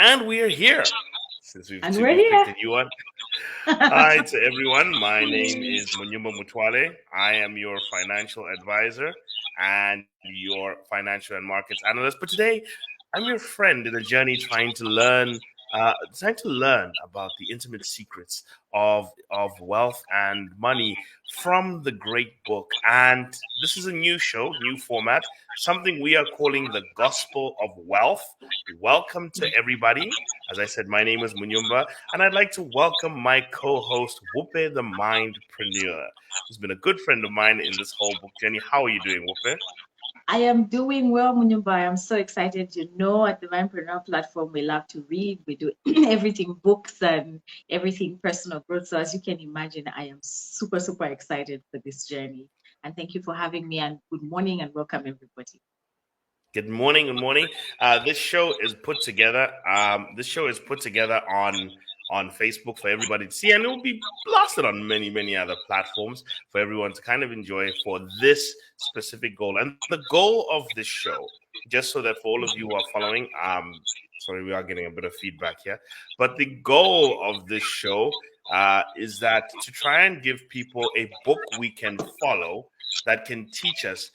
And we are here since And we're we've picked here. a new one. Hi to everyone. My name is Munyumba Mutwale. I am your financial advisor and your financial and markets analyst. But today, I'm your friend in a journey trying to learn about the intimate secrets of wealth and money from the great book. And this is a new show, new format, something we are calling the Gospel of Wealth. Welcome to everybody. As I said, my name is Munyumba, and I'd like to welcome my co-host Wupe the Mindpreneur, who's been a good friend of mine in this whole book journey. How are you doing, Wupe? I am doing well, Munyumba. I'm so excited. You know, at the Mindpreneur platform, we love to read. We do everything books and everything personal growth. So, as you can imagine, I am super, super excited for this journey. And thank you for having me. And good morning and welcome, everybody. Good morning. Good morning. This show is put together. This show is put together on Facebook for everybody to see, and it will be blasted on many other platforms for everyone to kind of enjoy for this specific goal. And the goal of this show, just so that for all of you who are following, sorry, we are getting a bit of feedback here, but the goal of this show is that to try and give people a book we can follow that can teach us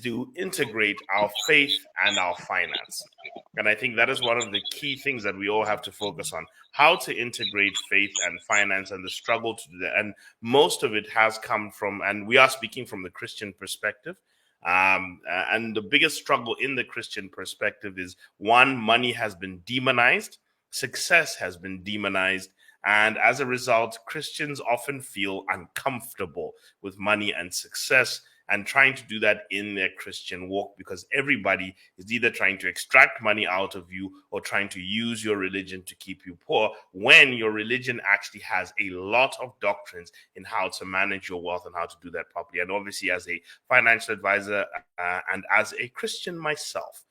to integrate our faith and our finance. And I think that is one of the key things that we all have to focus on, how to integrate faith and finance and the struggle to do that. And most of it has come from, and we are speaking from the Christian perspective. And the biggest struggle in the Christian perspective is one, money has been demonized, success has been demonized. And as a result, Christians often feel uncomfortable with money and success and trying to do that in their Christian walk because everybody is either trying to extract money out of you or trying to use your religion to keep you poor when your religion actually has a lot of doctrines in how to manage your wealth and how to do that properly. And obviously, as a financial advisor and as a Christian myself,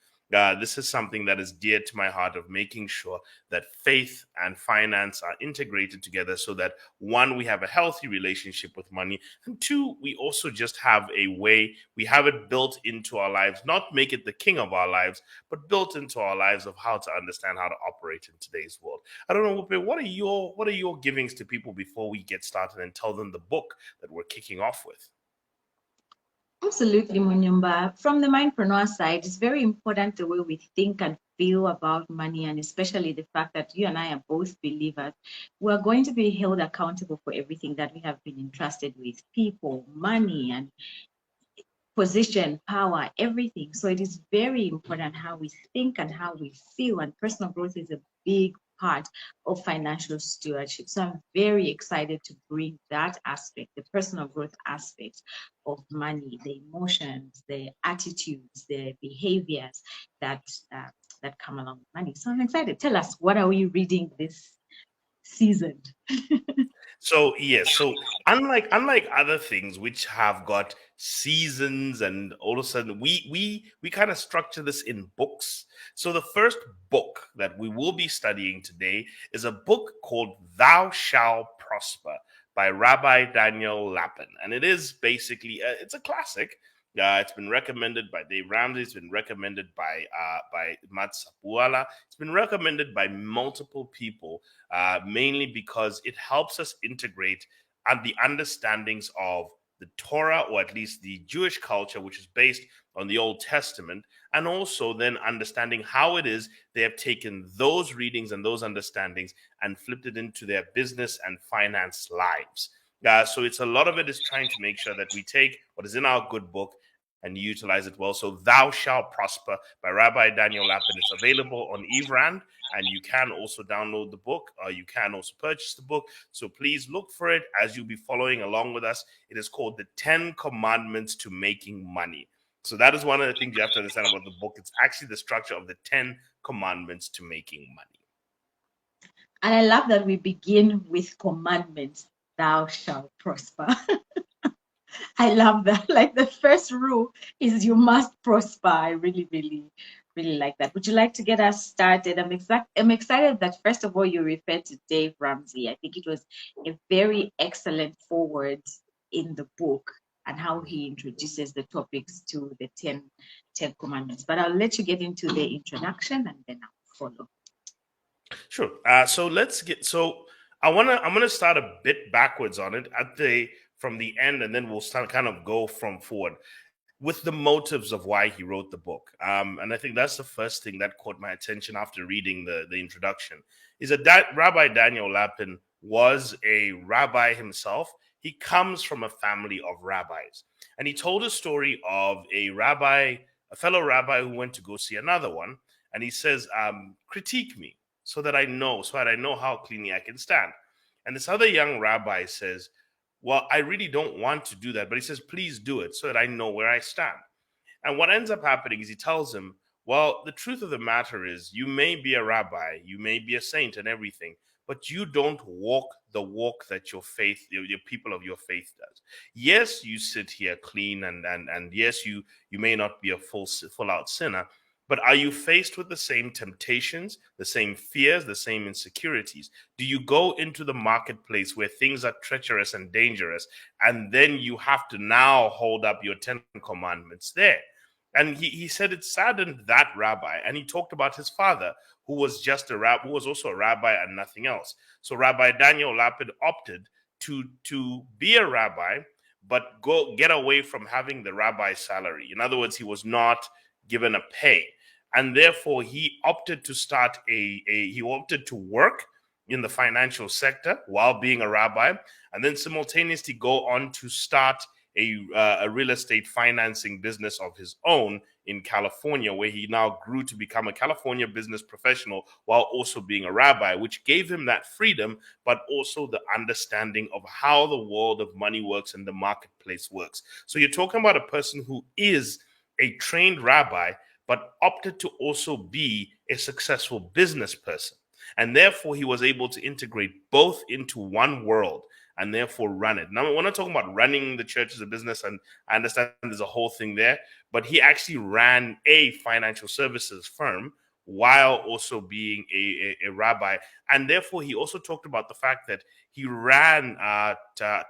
this is something that is dear to my heart of making sure that faith and finance are integrated together so that one, we have a healthy relationship with money, and two, we also just have a way, we have it built into our lives, not make it the king of our lives, but built into our lives of how to understand how to operate in today's world. I don't know, what are your givings to people before we get started and tell them the book that we're kicking off with? Absolutely, Munyumba. From the mindpreneur side, it's very important the way we think and feel about money, and especially the fact that you and I are both believers. We're going to be held accountable for everything that we have been entrusted with people, money, and position, power, everything. So it is very important how we think and how we feel, and personal growth is a big part of financial stewardship. So I'm very excited to bring that aspect, the personal growth aspect of money, the emotions, the attitudes, the behaviors that uh, that come along with money. So I'm excited. Tell us, what are we reading this season? So yes, so unlike other things which have got seasons and all of a sudden we kind of structure this in books. So the first book that we will be studying today is a book called Thou Shall Prosper by Rabbi Daniel Lapin, and it is basically it's a classic. It's been recommended by Dave Ramsey. It's been recommended by Matt Sapuala. It's been recommended by multiple people mainly because it helps us integrate the understandings of the Torah, or at least the Jewish culture, which is based on the Old Testament, and also then understanding how it is they have taken those readings and those understandings and flipped it into their business and finance lives. So it's a lot of it is trying to make sure that we take what is in our good book and utilize it well. So Thou Shall Prosper by Rabbi Daniel Lapin. It's available on Evrand, and you can also download the book, or you can also purchase the book. So please look for it as you'll be following along with us. It is called The 10 Commandments to Making Money. So that is one of the things you have to understand about the book. It's actually the structure of the 10 commandments to making money. And I love that we begin with commandments. Thou shalt prosper. I love that. Like the first rule is you must prosper. I really, really, really like that. Would you like to get us started? I'm excited that first of all you referred to Dave Ramsey. I think it was a very excellent forward in the book and how he introduces the topics to the 10 commandments. But I'll let you get into the introduction and then I'll follow. Sure. So let's get. So I'm gonna start a bit backwards on it at the from the end, and then we'll start kind of go from forward with the motives of why he wrote the book. And I think that's the first thing that caught my attention after reading the introduction. Is that Rabbi Daniel Lapin was a rabbi himself. He comes from a family of rabbis, and he told a story of a fellow rabbi who went to go see another one, and he says, "Critique me." So that I know how cleanly I can stand. And this other young rabbi says, well, I really don't want to do that. But he says, please do it so that I know where I stand. And what ends up happening is he tells him, well, the truth of the matter is, you may be a rabbi, you may be a saint and everything, but you don't walk the walk that your faith, your people of your faith does. Yes, you sit here clean, and yes, you may not be a full out sinner, but are you faced with the same temptations, the same fears, the same insecurities? Do you go into the marketplace where things are treacherous and dangerous, and then you have to now hold up your 10 commandments there? And he said it saddened that rabbi. And he talked about his father, who was just a rabbi, who was also a rabbi and nothing else. So Rabbi Daniel Lapid opted to be a rabbi, but go get away from having the rabbi salary. In other words, he was not given a pay. And therefore he opted to start he opted to work in the financial sector while being a rabbi, and then simultaneously go on to start a real estate financing business of his own in California, where he now grew to become a California business professional while also being a rabbi, which gave him that freedom, but also the understanding of how the world of money works and the marketplace works. So you're talking about a person who is a trained rabbi, but opted to also be a successful business person. And therefore, he was able to integrate both into one world and therefore run it. Now, we're not talking about running the church as a business, and I understand there's a whole thing there, but he actually ran a financial services firm while also being a rabbi. And therefore, he also talked about the fact that he ran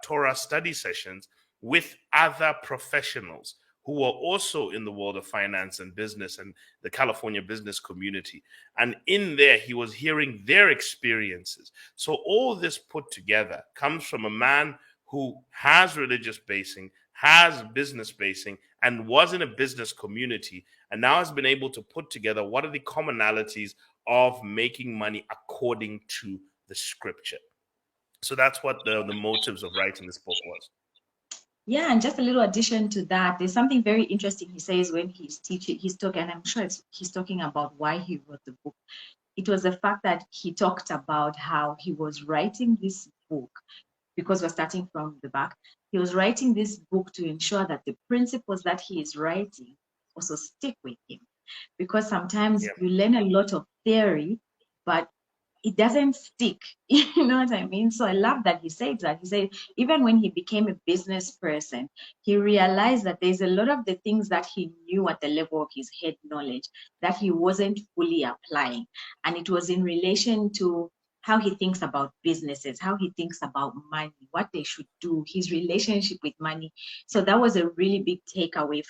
Torah study sessions with other professionals who were also in the world of finance and business and the California business community. And in there, he was hearing their experiences. So all this put together comes from a man who has religious basing, has business basing, and was in a business community, and now has been able to put together what are the commonalities of making money according to the scripture. So that's what the motives of writing this book was. Yeah, and just a little addition to that, there's something very interesting he says when he's teaching, he's talking, and I'm sure he's talking about why he wrote the book. It was the fact that he talked about how he was writing this book, because we're starting from the back. He was writing this book to ensure that the principles that he is writing also stick with him. Because sometimes Yeah. you learn a lot of theory, but it doesn't stick. You know what I mean? So I love that he said that. He said even when he became a business person, he realized that there's a lot of the things that he knew at the level of his head knowledge that he wasn't fully applying. And it was in relation to how he thinks about businesses, how he thinks about money, what they should do, his relationship with money. So that was a really big takeaway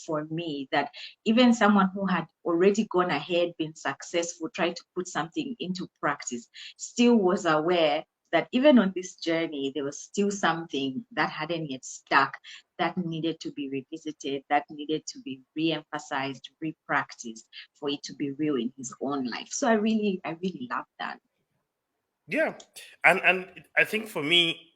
for me, that even someone who had already gone ahead, been successful, tried to put something into practice, still was aware that even on this journey, there was still something that hadn't yet stuck, that needed to be revisited, that needed to be re-emphasized, re-practiced for it to be real in his own life. So I really love that. Yeah, and I think for me,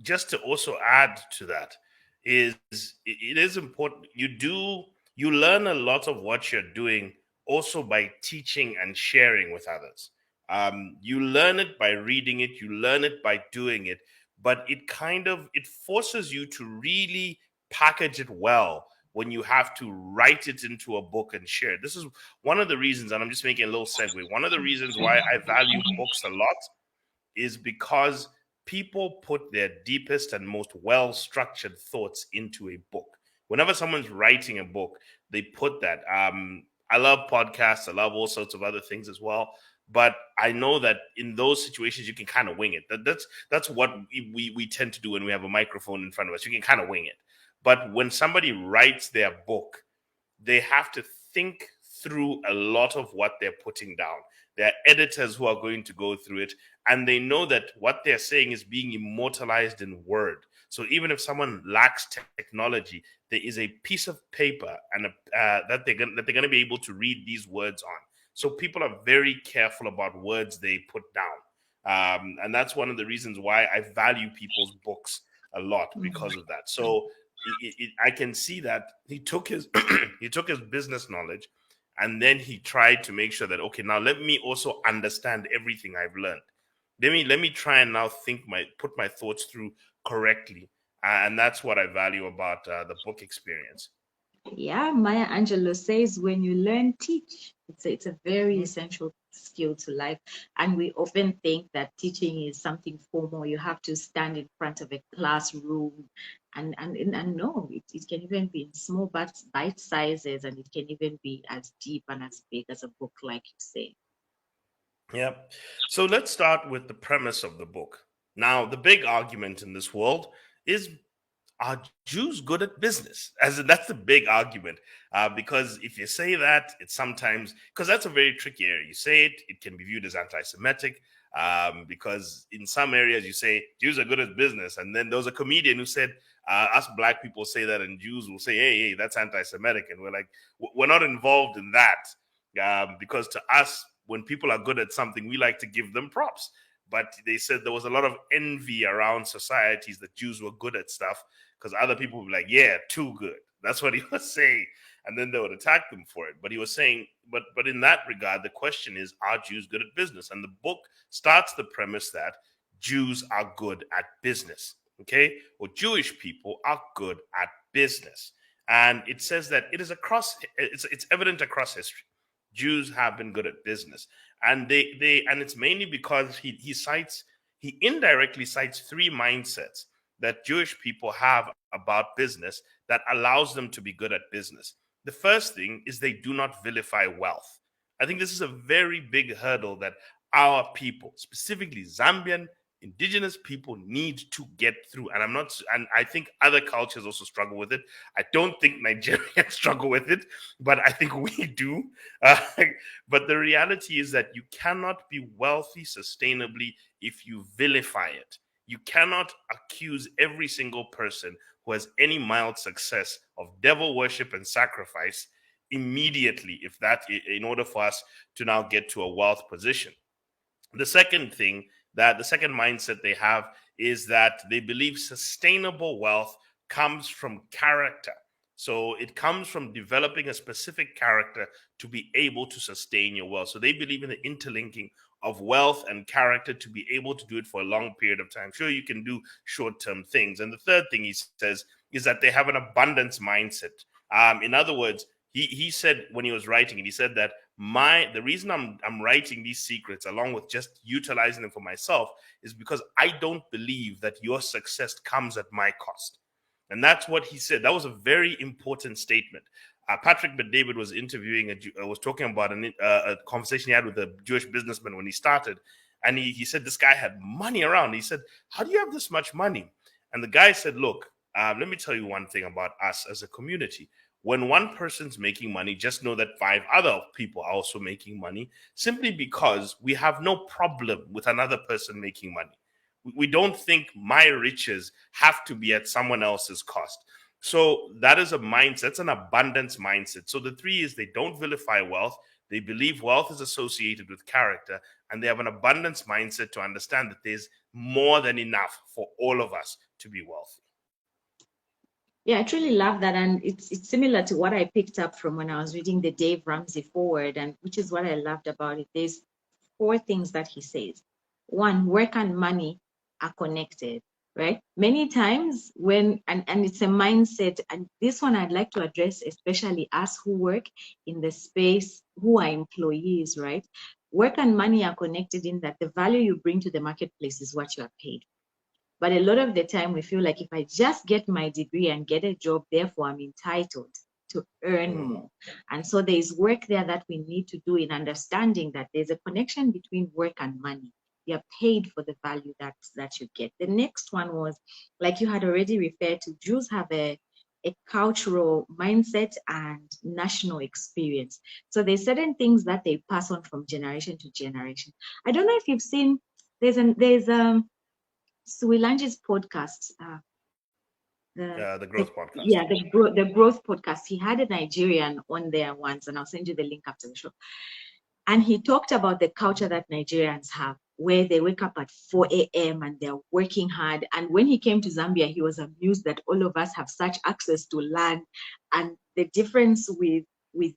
just to also add to that, is it is important you learn a lot of what you're doing also by teaching and sharing with others. You learn it by reading it, you learn it by doing it, but it forces you to really package it well when you have to write it into a book and share it. This is one of the reasons, and I'm just making a little segue. One of the reasons why I value books a lot is because people put their deepest and most well structured thoughts into a book. Whenever someone's writing a book, they put that. I love podcasts, I love all sorts of other things as well. But I know that in those situations, you can kind of wing it. That's what we tend to do when we have a microphone in front of us. You can kind of wing it. But when somebody writes their book, they have to think through a lot of what they're putting down. There are editors who are going to go through it, and they know that what they're saying is being immortalized in word. So even if someone lacks technology, there is a piece of paper and that they're going to be able to read these words on. So people are very careful about words they put down, and that's one of the reasons why I value people's books a lot, because of that. So I can see that he took his he took his business knowledge, and then he tried to make sure that, okay, now let me also understand everything I've learned. Let me try and now put my thoughts through correctly, and that's what I value about the book experience. Yeah, Maya Angelou says when you learn, teach. It's a very Mhm. essential skill to life. And we often think that teaching is something formal. You have to stand in front of a classroom. And no, it can even be in small bite sizes, and it can even be as deep and as big as a book, like you say. Yep. So let's start with the premise of the book. Now, the big argument in this world is, are Jews good at business? As in, that's the big argument. Because if you say that, it's sometimes, because that's a very tricky area. You say it, it can be viewed as anti-Semitic. Because in some areas you say Jews are good at business, and then there was a comedian who said, us black people say that, and Jews will say, hey, that's anti-Semitic, and we're like, we're not involved in that, because to us, when people are good at something, we like to give them props. But they said there was a lot of envy around societies that Jews were good at stuff, because other people would be like, yeah, too good. That's what he was saying. And then they would attack them for it. But he was saying, but in that regard, the question is, are Jews good at business? And the book starts the premise that Jews are good at business. Okay? Or Jewish people are good at business. And it says that it is it's evident across history. Jews have been good at business. And and it's mainly because he indirectly cites three mindsets that Jewish people have about business that allows them to be good at business. The first thing is they do not vilify wealth. I think this is a very big hurdle that our people, specifically Zambian indigenous people, need to get through. And I think other cultures also struggle with it. I don't think Nigerians struggle with it, but I think we do. Uh, but the reality is that you cannot be wealthy sustainably if you vilify it. You cannot accuse every single person who has any mild success of devil worship and sacrifice immediately, if that, in order for us to now get to a wealth position. The second thing, that the second mindset they have, is that they believe sustainable wealth comes from character. So it comes from developing a specific character to be able to sustain your wealth. So they believe in the interlinking of wealth and character to be able to do it for a long period of time. Sure, you can do short term things. And the third thing he says is that they have an abundance mindset. In other words, he said when he was writing it, he said that the reason I'm writing these secrets along with just utilizing them for myself is because I don't believe that your success comes at my cost. And that's what he said. That was a very important statement. Patrick Bet David was interviewing was talking about a conversation he had with a Jewish businessman when he started, and he said this guy had money around. He said, how do you have this much money? And the guy said, look, let me tell you one thing about us as a community. When one person's making money, just know that five other people are also making money, simply because we have no problem with another person making money. We don't think my riches have to be at someone else's cost. So that is a mindset, that's an abundance mindset. So the three is they don't vilify wealth, they believe wealth is associated with character, and they have an abundance mindset to understand that there's more than enough for all of us to be wealthy. Yeah, I truly love that. And it's similar to what I picked up from when I was reading the Dave Ramsey forward, and which is what I loved about it. There's four things that he says. One, work and money are connected, right? Many times and it's a mindset, and this one I'd like to address, especially us who work in the space, who are employees, right? Work and money are connected in that the value you bring to the marketplace is what you are paid. But a lot of the time, we feel like if I just get my degree and get a job, therefore I'm entitled to earn Mm. more. And so there's work there that we need to do in understanding that there's a connection between work and money. You're paid for the value that you get. The next one was, like you had already referred to, Jews have a cultural mindset and national experience. So there's certain things that they pass on from generation to generation. I don't know if you've seen, there's Suilanji's podcast, The growth podcast. yeah, the growth podcast. He had a Nigerian on there once, and I'll send you the link after the show. And he talked about the culture that Nigerians have, where they wake up at 4 a.m. and they're working hard. And when he came to Zambia, he was amused that all of us have such access to land. And the difference with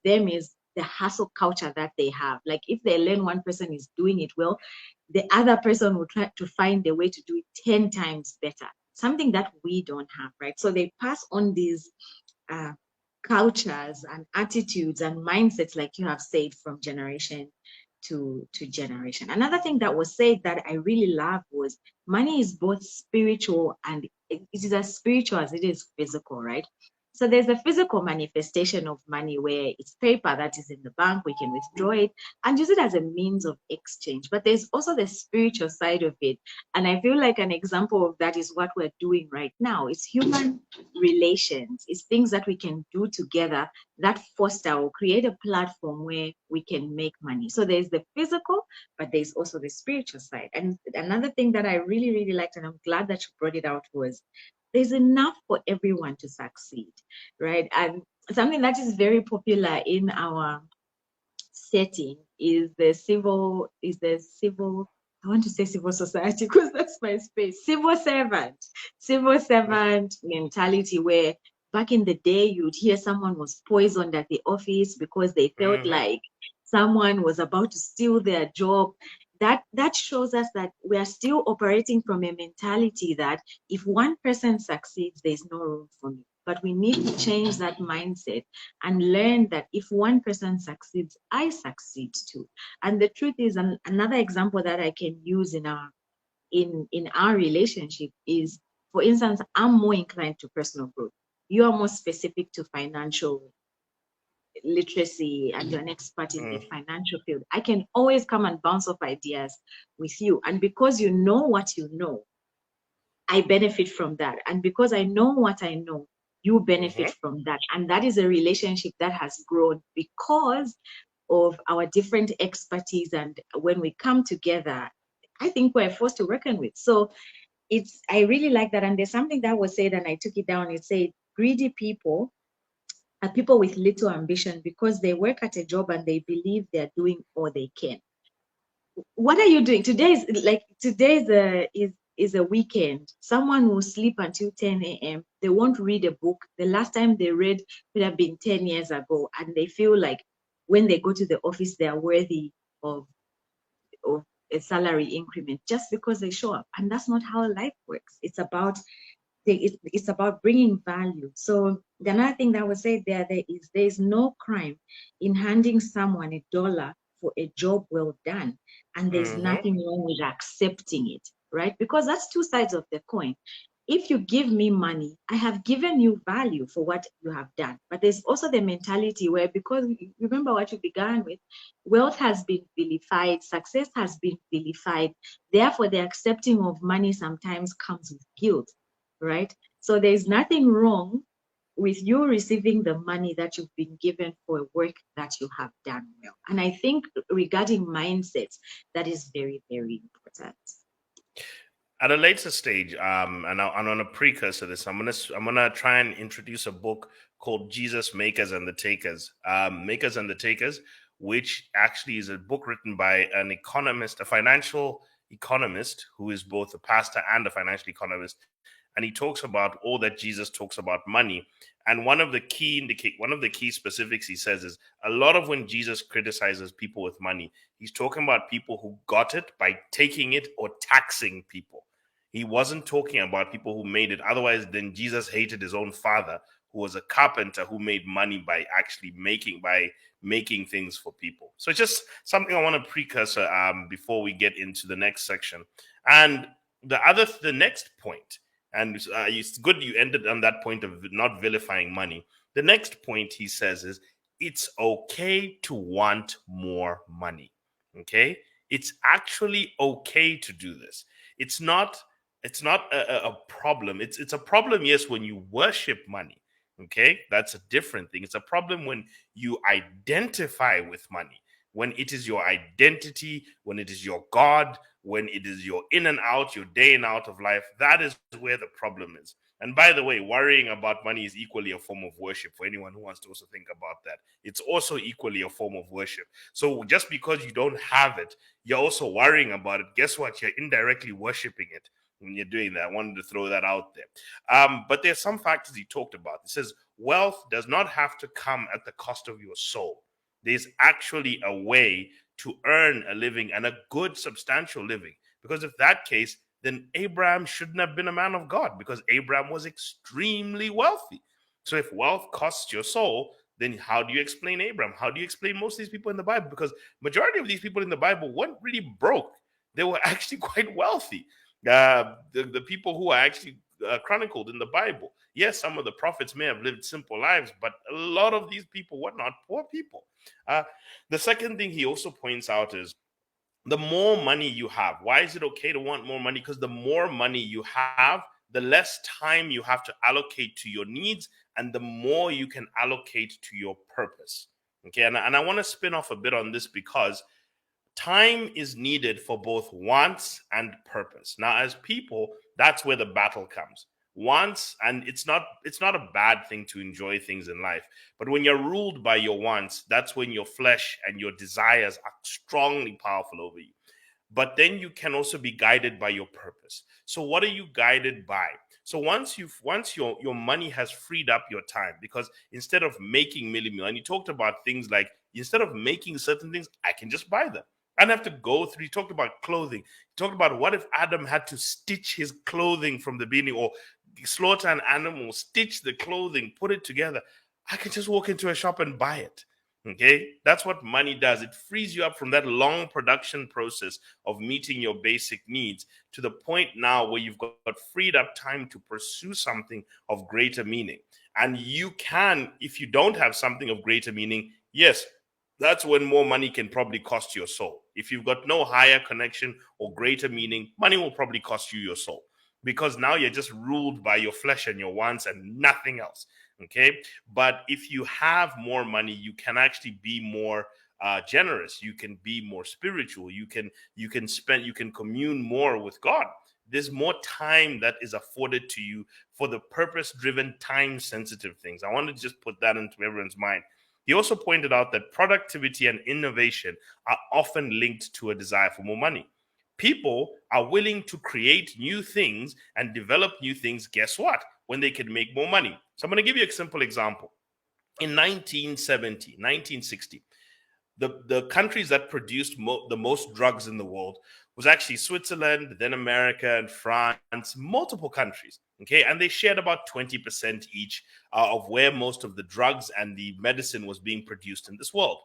them is the hustle culture that they have. Like if they learn one person is doing it well, the other person will try to find a way to do it 10 times better. Something that we don't have, right? So they pass on these uh, cultures and attitudes and mindsets, like you have said, from generation to generation. Another thing that was said that I really love was money is both spiritual and it is as spiritual as it is physical, right? So there's a physical manifestation of money where it's paper that is in the bank, we can withdraw it and use it as a means of exchange. But there's also the spiritual side of it. And I feel like an example of that is what we're doing right now. It's human relations, it's things that we can do together that foster or create a platform where we can make money. So there's the physical, but there's also the spiritual side. And another thing that I really, really liked, and I'm glad that you brought it out, was there's enough for everyone to succeed, right? And something that is very popular in our setting is the civil, I want to say civil society because that's my space, civil servant mentality, where back in the day you'd hear someone was poisoned at the office because they felt Mm-hmm. like someone was about to steal their job. That shows us that we are still operating from a mentality that if one person succeeds, there's no room for me. But we need to change that mindset and learn that if one person succeeds, I succeed too. And the truth is, another example that I can use in our relationship is, for instance, I'm more inclined to personal growth. You are more specific to financial literacy and you're an expert in the financial field. I can always come and bounce off ideas with you. And because you know what you know, I benefit from that. And because I know what I know, you benefit Mm-hmm. from that. And that is a relationship that has grown because of our different expertise. And when we come together, I think we're a force to reckon with. So I really like that. And there's something that was said, and I took it down. It said, greedy people are people with little ambition because they work at a job and they believe they're doing all they can. What are you doing today? Is a weekend. Someone will sleep until 10 a.m. They won't read a book. The last time they read could have been 10 years ago, and they feel like when they go to the office they are worthy of of a salary increment just because they show up. And that's not how life works. It's about bringing value. So the another thing that I would say there is no crime in handing someone $1 for a job well done, and there's Mm-hmm. nothing wrong with accepting it, right? Because that's two sides of the coin. If you give me money, I have given you value for what you have done. But there's also the mentality where, because remember what you began with, wealth has been vilified, success has been vilified. Therefore, the accepting of money sometimes comes with guilt, right? So there's nothing wrong with you receiving the money that you've been given for work that you have done well. And I think regarding mindsets, that is very, very important. At a later stage, and on a precursor to this, I'm gonna try and introduce a book called Jesus Makers and the Takers, Makers and the Takers, which actually is a book written by an economist, a financial economist who is both a pastor and a financial economist, and he talks about all that Jesus talks about money. And one of the key specifics he says is a lot of when Jesus criticizes people with money, he's talking about people who got it by taking it or taxing people. He wasn't talking about people who made it. Otherwise, then Jesus hated his own father, who was a carpenter who made money by actually making things for people. So it's just something I want to precursor before we get into the next section. And the next point, and it's good you ended on that point of not vilifying money. The next point he says is it's okay to want more money. Okay, it's actually okay to do this. It's not a problem. It's a problem, yes, when you worship money. Okay, that's a different thing. It's a problem when you identify with money, when it is your identity, when it is your God, when it is your in and out, your day and out of life. That is where the problem is. And by the way, worrying about money is equally a form of worship for anyone who wants to also think about that. It's also equally a form of worship. So just because you don't have it, you're also worrying about it. Guess what? You're indirectly worshiping it when you're doing that. I wanted to throw that out there. But there's some factors he talked about. He says wealth does not have to come at the cost of your soul. There's actually a way to earn a living and a good, substantial living. Because if that case, then Abraham shouldn't have been a man of God because Abraham was extremely wealthy. So if wealth costs your soul, then how do you explain Abraham? How do you explain most of these people in the Bible? Because majority of these people in the Bible weren't really broke. They were actually quite wealthy. The people who are actually chronicled in the Bible. Yes, some of the prophets may have lived simple lives, but a lot of these people were not poor people. Uh, the second thing he also points out is the more money you have. Why is it okay to want more money? Because the more money you have, the less time you have to allocate to your needs, and the more you can allocate to your purpose. Okay, and I want to spin off a bit on this because time is needed for both wants and purpose. Now, as people, that's where the battle comes. Wants, and it's not a bad thing to enjoy things in life, but when you're ruled by your wants, that's when your flesh and your desires are strongly powerful over you. But then you can also be guided by your purpose. So what are you guided by? So once your money has freed up your time, because instead of making million, and you talked about things like instead of making certain things, I can just buy them. I don't have to go through. You talked about clothing. You talked about what if Adam had to stitch his clothing from the beginning, or slaughter an animal, stitch the clothing, put it together. I can just walk into a shop and buy it. Okay, that's what money does. It frees you up from that long production process of meeting your basic needs to the point now where you've got freed up time to pursue something of greater meaning. And you can, if you don't have something of greater meaning, yes, that's when more money can probably cost your soul. If you've got no higher connection or greater meaning, money will probably cost you your soul because now you're just ruled by your flesh and your wants and nothing else. Okay, but if you have more money, you can actually be more generous. You can be more spiritual. You can commune more with God. There's more time that is afforded to you for the purpose-driven, time-sensitive things. I wanted to just put that into everyone's mind. He also pointed out that productivity and innovation are often linked to a desire for more money. People are willing to create new things and develop new things. Guess what? When they can make more money. So I'm going to give you a simple example. In 1970, 1960, the countries that produced the most drugs in the world was actually Switzerland, then America and France, multiple countries. Okay, and they shared about 20% each of where most of the drugs and the medicine was being produced in this world.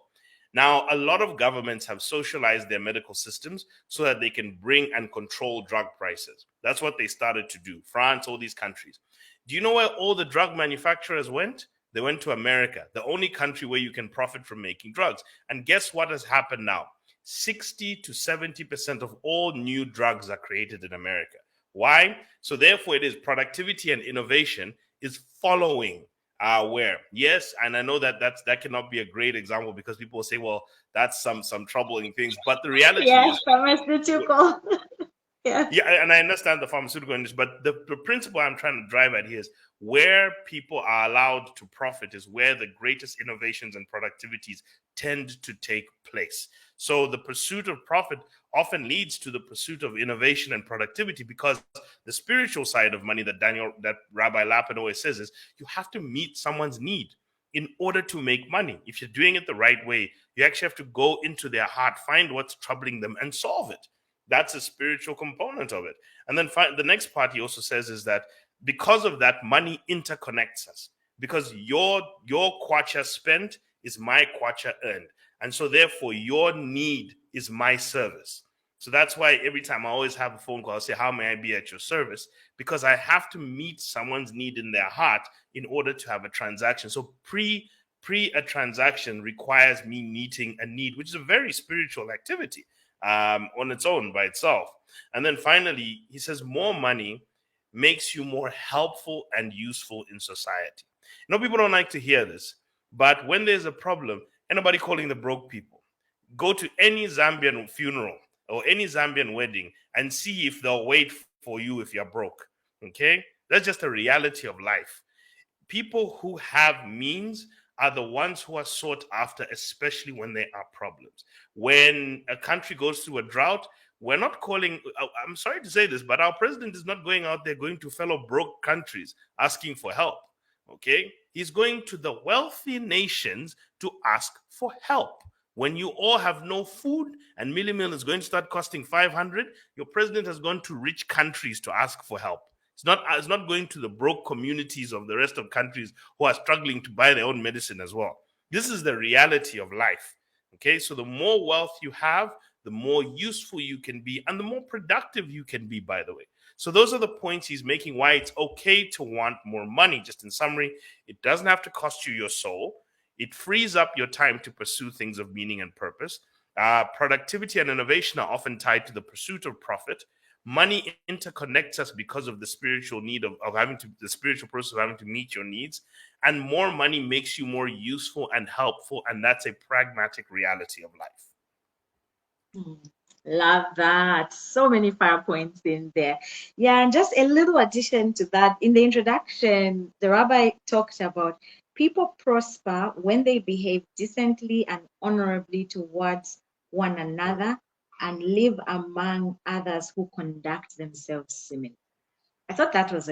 Now, a lot of governments have socialized their medical systems so that they can bring and control drug prices. That's what they started to do. France, all these countries. Do you know where all the drug manufacturers went? They went to America, the only country where you can profit from making drugs. And guess what has happened now? 60 to 70% of all new drugs are created in America. Why? So therefore, it is productivity and innovation is following where. Yes, and I know that cannot be a great example because people will say, well, that's some troubling things. But the reality Yes, is, pharmaceutical. Yeah. yeah, and I understand the pharmaceutical industry, but the principle I'm trying to drive at here is where people are allowed to profit is where the greatest innovations and productivities tend to take place. So the pursuit of profit often leads to the pursuit of innovation and productivity because the spiritual side of money that Rabbi Lapin always says is you have to meet someone's need in order to make money. If you're doing it the right way, you actually have to go into their heart, find what's troubling them, and solve it. That's a spiritual component of it. And then the next part he also says is that because of that, money interconnects us. Because your kwacha spent is my kwacha earned. And so therefore your need is my service. So that's why every time I always have a phone call, I say, how may I be at your service? Because I have to meet someone's need in their heart in order to have a transaction. So pre a transaction requires me meeting a need, which is a very spiritual activity on its own by itself. And then finally, he says more money makes you more helpful and useful in society. People don't like to hear this, but when there's a problem, anybody calling the broke people. Go to any Zambian funeral or any Zambian wedding and see if they'll wait for you if you're broke. Okay? That's just a reality of life. People who have means are the ones who are sought after, especially when there are problems. When a country goes through a drought, we're not calling, I'm sorry to say this, but our president is not going out there going to fellow broke countries asking for help. Okay? He's going to the wealthy nations to ask for help. When you all have no food and Milli Meal is going to start costing 500, your president has gone to rich countries to ask for help. It's not going to the broke communities of the rest of countries who are struggling to buy their own medicine as well. This is the reality of life. Okay, so the more wealth you have, the more useful you can be, and the more productive you can be, by the way. So those are the points he's making why it's okay to want more money. Just in summary, it doesn't have to cost you your soul. It frees up your time to pursue things of meaning and purpose. Productivity and innovation are often tied to the pursuit of profit. Money interconnects us because of the spiritual need of having to, the spiritual process of having to meet your needs. And more money makes you more useful and helpful. And that's a pragmatic reality of life. Love that. So many fire points in there. Yeah, and just a little addition to that. In the introduction, the rabbi talked about people prosper when they behave decently and honorably towards one another and live among others who conduct themselves similarly. I thought that was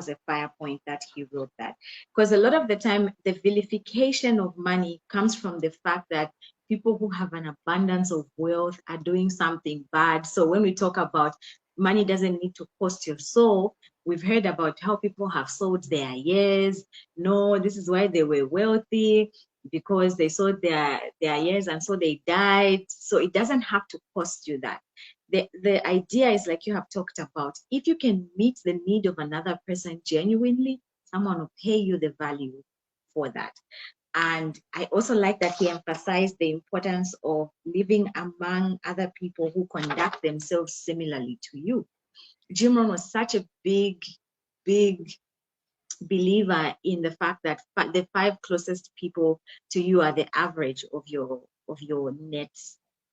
a fire point that he wrote that, because a lot of the time the vilification of money comes from the fact that people who have an abundance of wealth are doing something bad. So when we talk about money doesn't need to cost your soul, we've heard about how people have sold their years. No, this is why they were wealthy, because they sold their years and so they died. So it doesn't have to cost you that. The idea is, like you have talked about, if you can meet the need of another person genuinely, someone will pay you the value for that. And I also like that he emphasized the importance of living among other people who conduct themselves similarly to you. Jim Rohn was such a big believer in the fact that the five closest people to you are the average of your net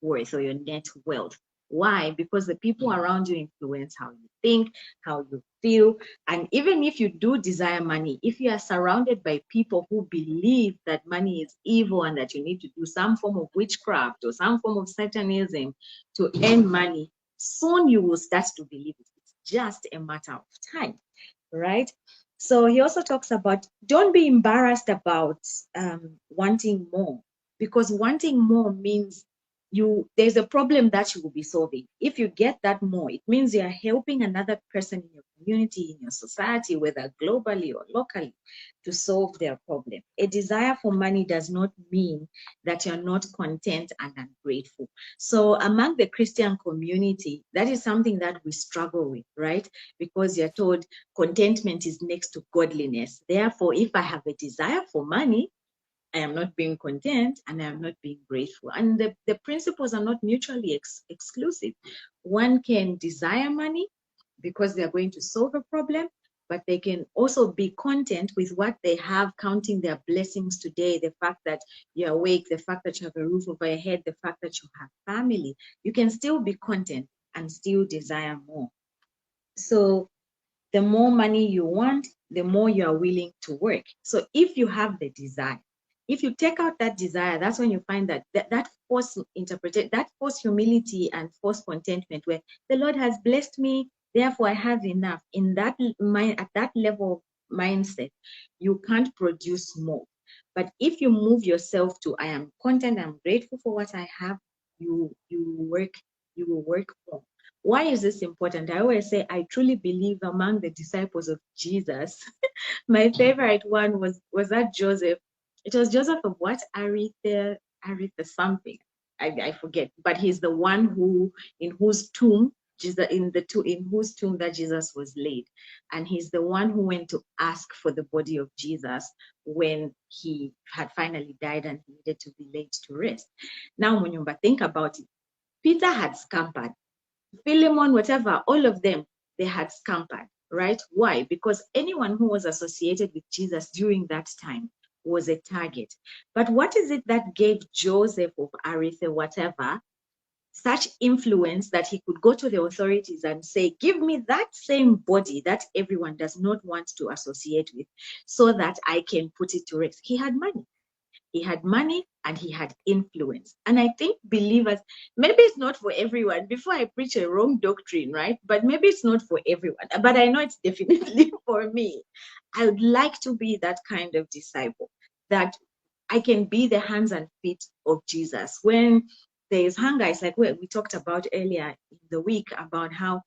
worth or your net wealth. Why? Because the people around you influence how you think, how you feel. And even if you do desire money, if you are surrounded by people who believe that money is evil and that you need to do some form of witchcraft or some form of satanism to earn money, soon you will start to believe it. It's just a matter of time, right? So he also talks about, don't be embarrassed about wanting more, because wanting more means there's a problem that you will be solving. If you get that more, it means you're helping another person in your community, in your society, whether globally or locally, to solve their problem. A desire for money does not mean that you're not content and ungrateful. So among the Christian community, that is something that we struggle with, right? Because you're told contentment is next to godliness. Therefore, if I have a desire for money, I am not being content and I am not being grateful. And the principles are not mutually exclusive. One can desire money because they're going to solve a problem, but they can also be content with what they have, counting their blessings today, the fact that you're awake, the fact that you have a roof over your head, the fact that you have family. You can still be content and still desire more. So the more money you want, the more you are willing to work. So if you have the desire, if you take out that desire, that's when you find that false interpretation, that false humility and false contentment, where the Lord has blessed me, therefore I have enough. In that mind, at that level of mindset, you can't produce more. But if you move yourself to, I am content, I'm grateful for what I have, you will work more. Why is this important? I always say I truly believe among the disciples of Jesus, my favorite one was that Joseph. It was Joseph of what? Aretha something. I forget. But he's the one in whose tomb in whose tomb that Jesus was laid. And he's the one who went to ask for the body of Jesus when he had finally died and he needed to be laid to rest. Now, Munyumba, think about it. Peter had scampered. Philemon, whatever, all of them, they had scampered, right? Why? Because anyone who was associated with Jesus during that time was a target. But what is it that gave Joseph of Arimathea, whatever, such influence that he could go to the authorities and say, give me that same body that everyone does not want to associate with so that I can put it to rest? He had money. He had money and he had influence. And I think believers, maybe it's not for everyone. Before I preach a wrong doctrine, right? But maybe it's not for everyone. But I know it's definitely for me. I would like to be that kind of disciple that I can be the hands and feet of Jesus. When there is hunger, it's like we talked about earlier in the week about how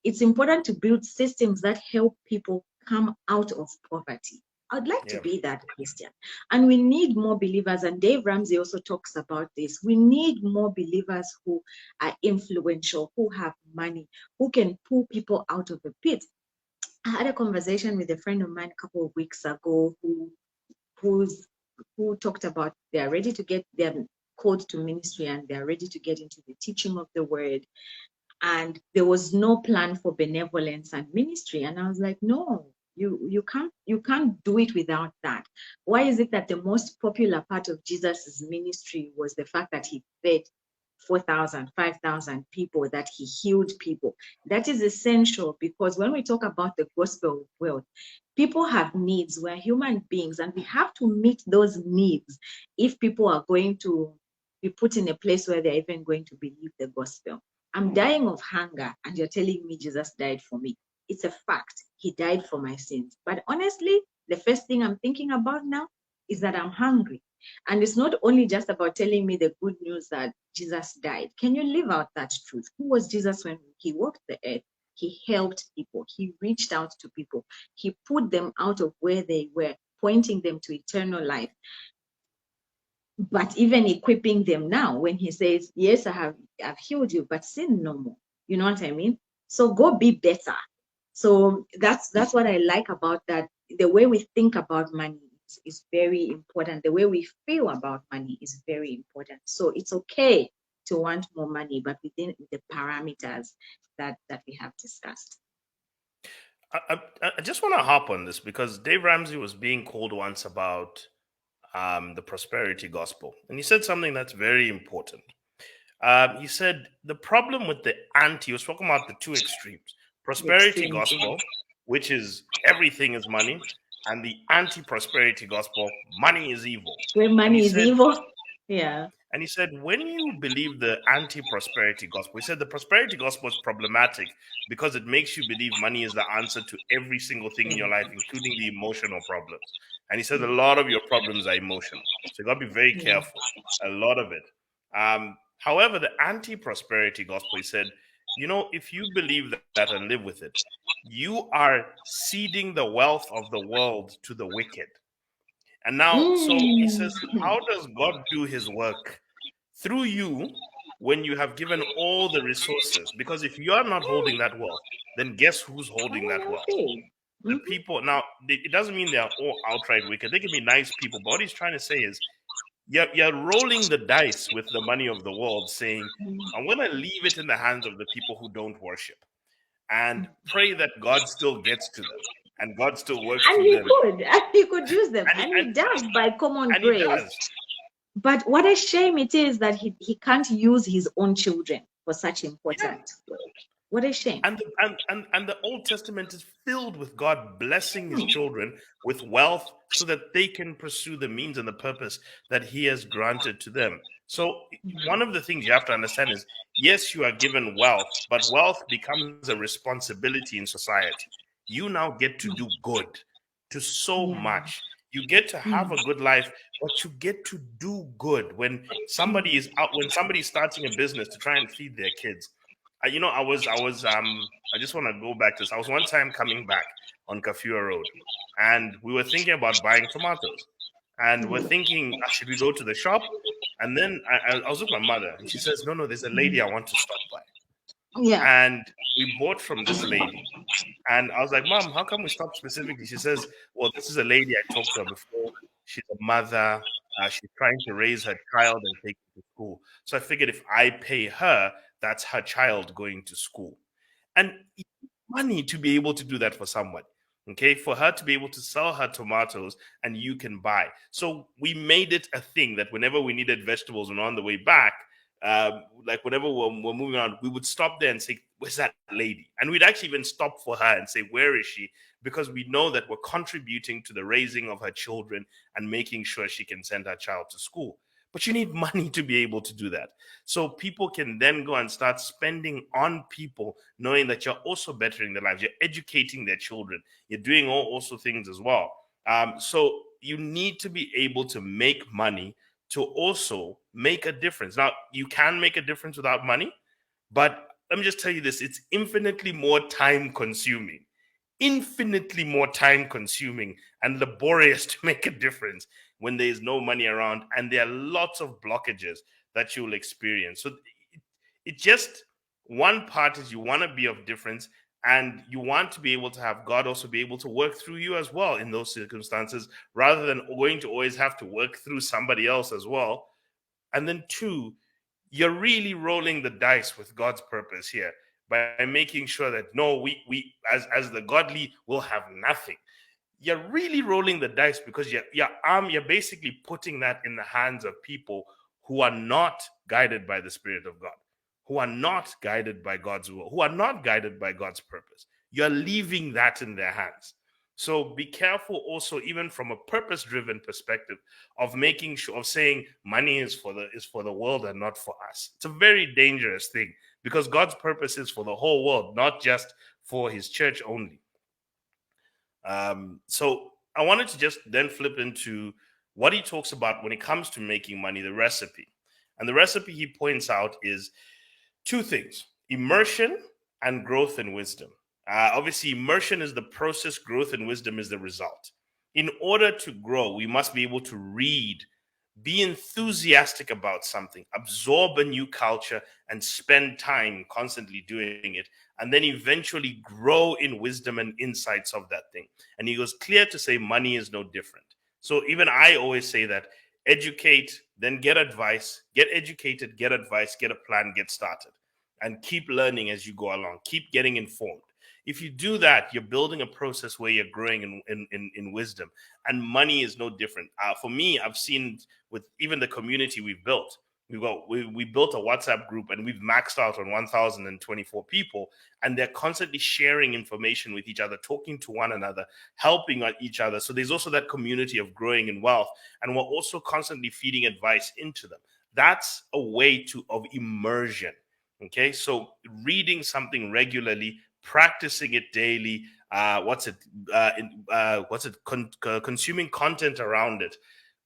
it's important to build systems that help people come out of poverty. I'd like to Yeah. be that Christian. And we need more believers. And Dave Ramsey also talks about this. We need more believers who are influential, who have money, who can pull people out of the pit. I had a conversation with a friend of mine a couple of weeks ago who's who talked about they're ready to get they're called to ministry and they're ready to get into the teaching of the word, and there was no plan for benevolence and ministry. And I was like, no, you can't do it without that. Why is it that the most popular part of Jesus's ministry was the fact that he fed 4,000, 5,000 people, that he healed people? That is essential, because when we talk about the gospel of wealth, people have needs. We're human beings and we have to meet those needs if people are going to be put in a place where they're even going to believe the gospel. I'm dying of hunger, and you're telling me Jesus died for me. It's a fact. He died for my sins. But honestly, the first thing I'm thinking about now is that I'm hungry. And it's not only just about telling me the good news that Jesus died. Can you live out that truth? Who was Jesus when he walked the earth? He helped people. He reached out to people. He put them out of where they were, pointing them to eternal life, but even equipping them now when he says, yes, I've healed you, but sin no more. You know what I mean? So go be better. So that's what I like about that. The way we think about money is very important. The way we feel about money is very important. So it's okay to want more money, but within the parameters that we have discussed. I just want to hop on this because Dave Ramsey was being called once about the prosperity gospel. And he said something that's very important. He said the problem with the he was talking about the two extremes: The prosperity extremes, gospel, which is everything is money, and the anti prosperity gospel, money is evil. where And he money is said, evil. Yeah. and he said, when you believe the anti prosperity gospel, he said the prosperity gospel is problematic because it makes you believe money is the answer to every single thing in your life, including the emotional problems. And he said a lot of your problems are emotional. So you got to be very Yeah. careful. A lot of it. However, the anti prosperity gospel, he said, if you believe that and live with it, you are ceding the wealth of the world to the wicked. And now, so he Mm. says, how does God do his work? Through you, when you have given all the resources. Because if you are not holding that wealth, then guess who's holding Someone that else wealth? is. The Mhm. people. Now, it doesn't mean they're all outright wicked. They can be nice people. But what he's trying to say is, you're rolling the dice with the money of the world, saying, I'm going to leave it in the hands of the people who don't worship and pray that God still gets to them and God still works And through he them. could, and he could use them, And he, and he does by common and he grace. does. But what a shame it is that he can't use his own children for such Yeah. important work. What a shame. And the Old Testament is filled with God blessing his Hmm. children with wealth so that they can pursue the means and the purpose that he has granted to them. So one of the things you have to understand is, yes, you are given wealth, but wealth becomes a responsibility in society. You now get to do good to so Yeah. much. You get to have a Mm. good life, but you get to do good when somebody is out, when somebody's starting a business to try and feed their kids. I just want to go back to this. I was one time coming back on Kafua Road, and we were thinking about buying tomatoes, and we're thinking, should we go to the shop? And then I was with my mother, and she says, no, there's a lady I want to stop by, Yeah. and we bought from this lady. And I was like, Mom, how come we stopped specifically? She says, well, this is a lady I talked to her before. She's a mother. She's trying to raise her child and take it to school. So I figured if I pay her, that's her child going to school. And money to be able to do that for someone. Okay, for her to be able to sell her tomatoes and you can buy. So we made it a thing that whenever we needed vegetables and on the way back, like whenever we're moving on, we would stop there and say, "Where's that lady?" And we'd actually even stop for her and say, "Where is she?" Because we know that we're contributing to the raising of her children and making sure she can send her child to school. But you need money to be able to do that. So people can then go and start spending on people, knowing that you're also bettering their lives, you're educating their children, you're doing all also things as well. So you need to be able to make money to also make a difference. Now, you can make a difference without money, but let me just tell you this, it's infinitely more time consuming, and laborious to make a difference when there is no money around and there are lots of blockages that you will experience. So it just, one part is you want to be of difference, and you want to be able to have God also be able to work through you as well in those circumstances, rather than going to always have to work through somebody else as well. And then two, you're really rolling the dice with God's purpose here by making sure that no, we as the godly will have nothing. You're really rolling the dice because you're basically putting that in the hands of people who are not guided by the Spirit of God, who are not guided by God's will, who are not guided by God's purpose. You're leaving that in their hands. So be careful also, even from a purpose-driven perspective, of making sure of saying money is for the world and not for us. It's a very dangerous thing, because God's purpose is for the whole world, not just for his church only. So I wanted to just then flip into what he talks about when it comes to making money, the recipe. And the recipe he points out is two things: immersion and growth and wisdom. Obviously, immersion is the process, growth and wisdom is the result. In order to grow, we must be able to read, be enthusiastic about something, absorb a new culture, and spend time constantly doing it, and then eventually grow in wisdom and insights of that thing. And he goes clear to say money is no different. So even I always say that: educate, then get advice, get educated, get advice, get a plan, get started, and keep learning as you go along, keep getting informed. If you do that, you're building a process where you're growing in wisdom. And money is no different. For me, I've seen with even the community we've built. We built a WhatsApp group and we've maxed out on 1,024 people, and they're constantly sharing information with each other, talking to one another, helping each other. So there's also that community of growing in wealth, and we're also constantly feeding advice into them. That's a way of immersion. Okay, so reading something regularly, practicing it daily, consuming content around it,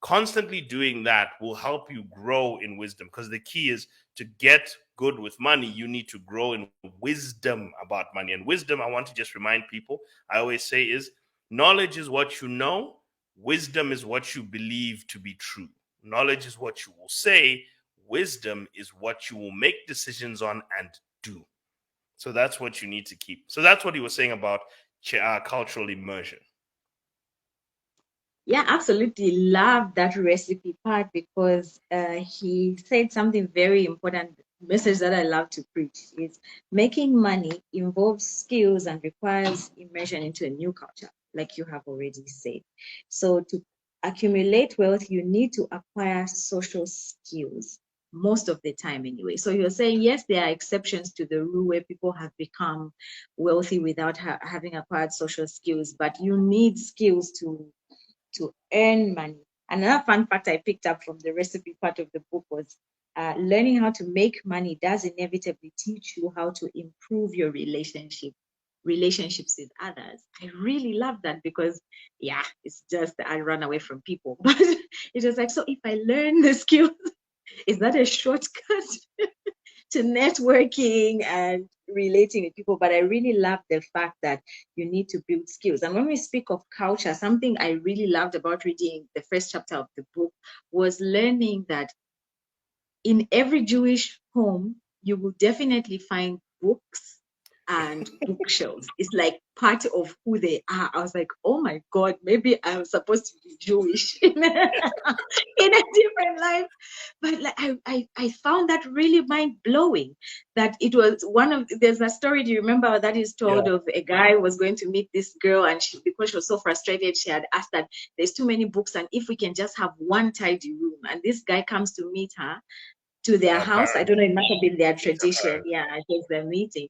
constantly doing that will help you grow in wisdom, because the key is to get good with money. You need to grow in wisdom about money. And wisdom, I want to just remind people, I always say, is knowledge is what you know, wisdom is what you believe to be true. Knowledge is what you will say, wisdom is what you will make decisions on and do. So that's what you need to keep. So that's what he was saying about cultural immersion. Yeah, absolutely love that recipe part, because he said something very important. Message that I love to preach is making money involves skills and requires immersion into a new culture, like you have already said. So to accumulate wealth, you need to acquire social skills most of the time anyway. So you're saying, yes, there are exceptions to the rule where people have become wealthy without having acquired social skills, but you need skills to earn money. Another fun fact I picked up from the recipe part of the book was learning how to make money does inevitably teach you how to improve your relationships with others. I really love that, because yeah, it's just I run away from people. But it was like, so if I learn the skills, is that a shortcut to networking and relating with people? But I really love the fact that you need to build skills. And when we speak of culture, something I really loved about reading the first chapter of the book was learning that in every Jewish home, you will definitely find books and bookshelves. It's like part of who they are. I was like, oh my God, maybe I'm supposed to be Jewish in a different life. But like, I found that really mind blowing, that it was one of, there's a story, do you remember, that is Yeah. told of a guy who was going to meet this girl, and she, because she was so frustrated, she had asked that there's too many books and if we can just have one tidy room. And this guy comes to meet her to their house. I Parents. don't know, it must have been their Meet your tradition. parents. Yeah, I guess their meeting.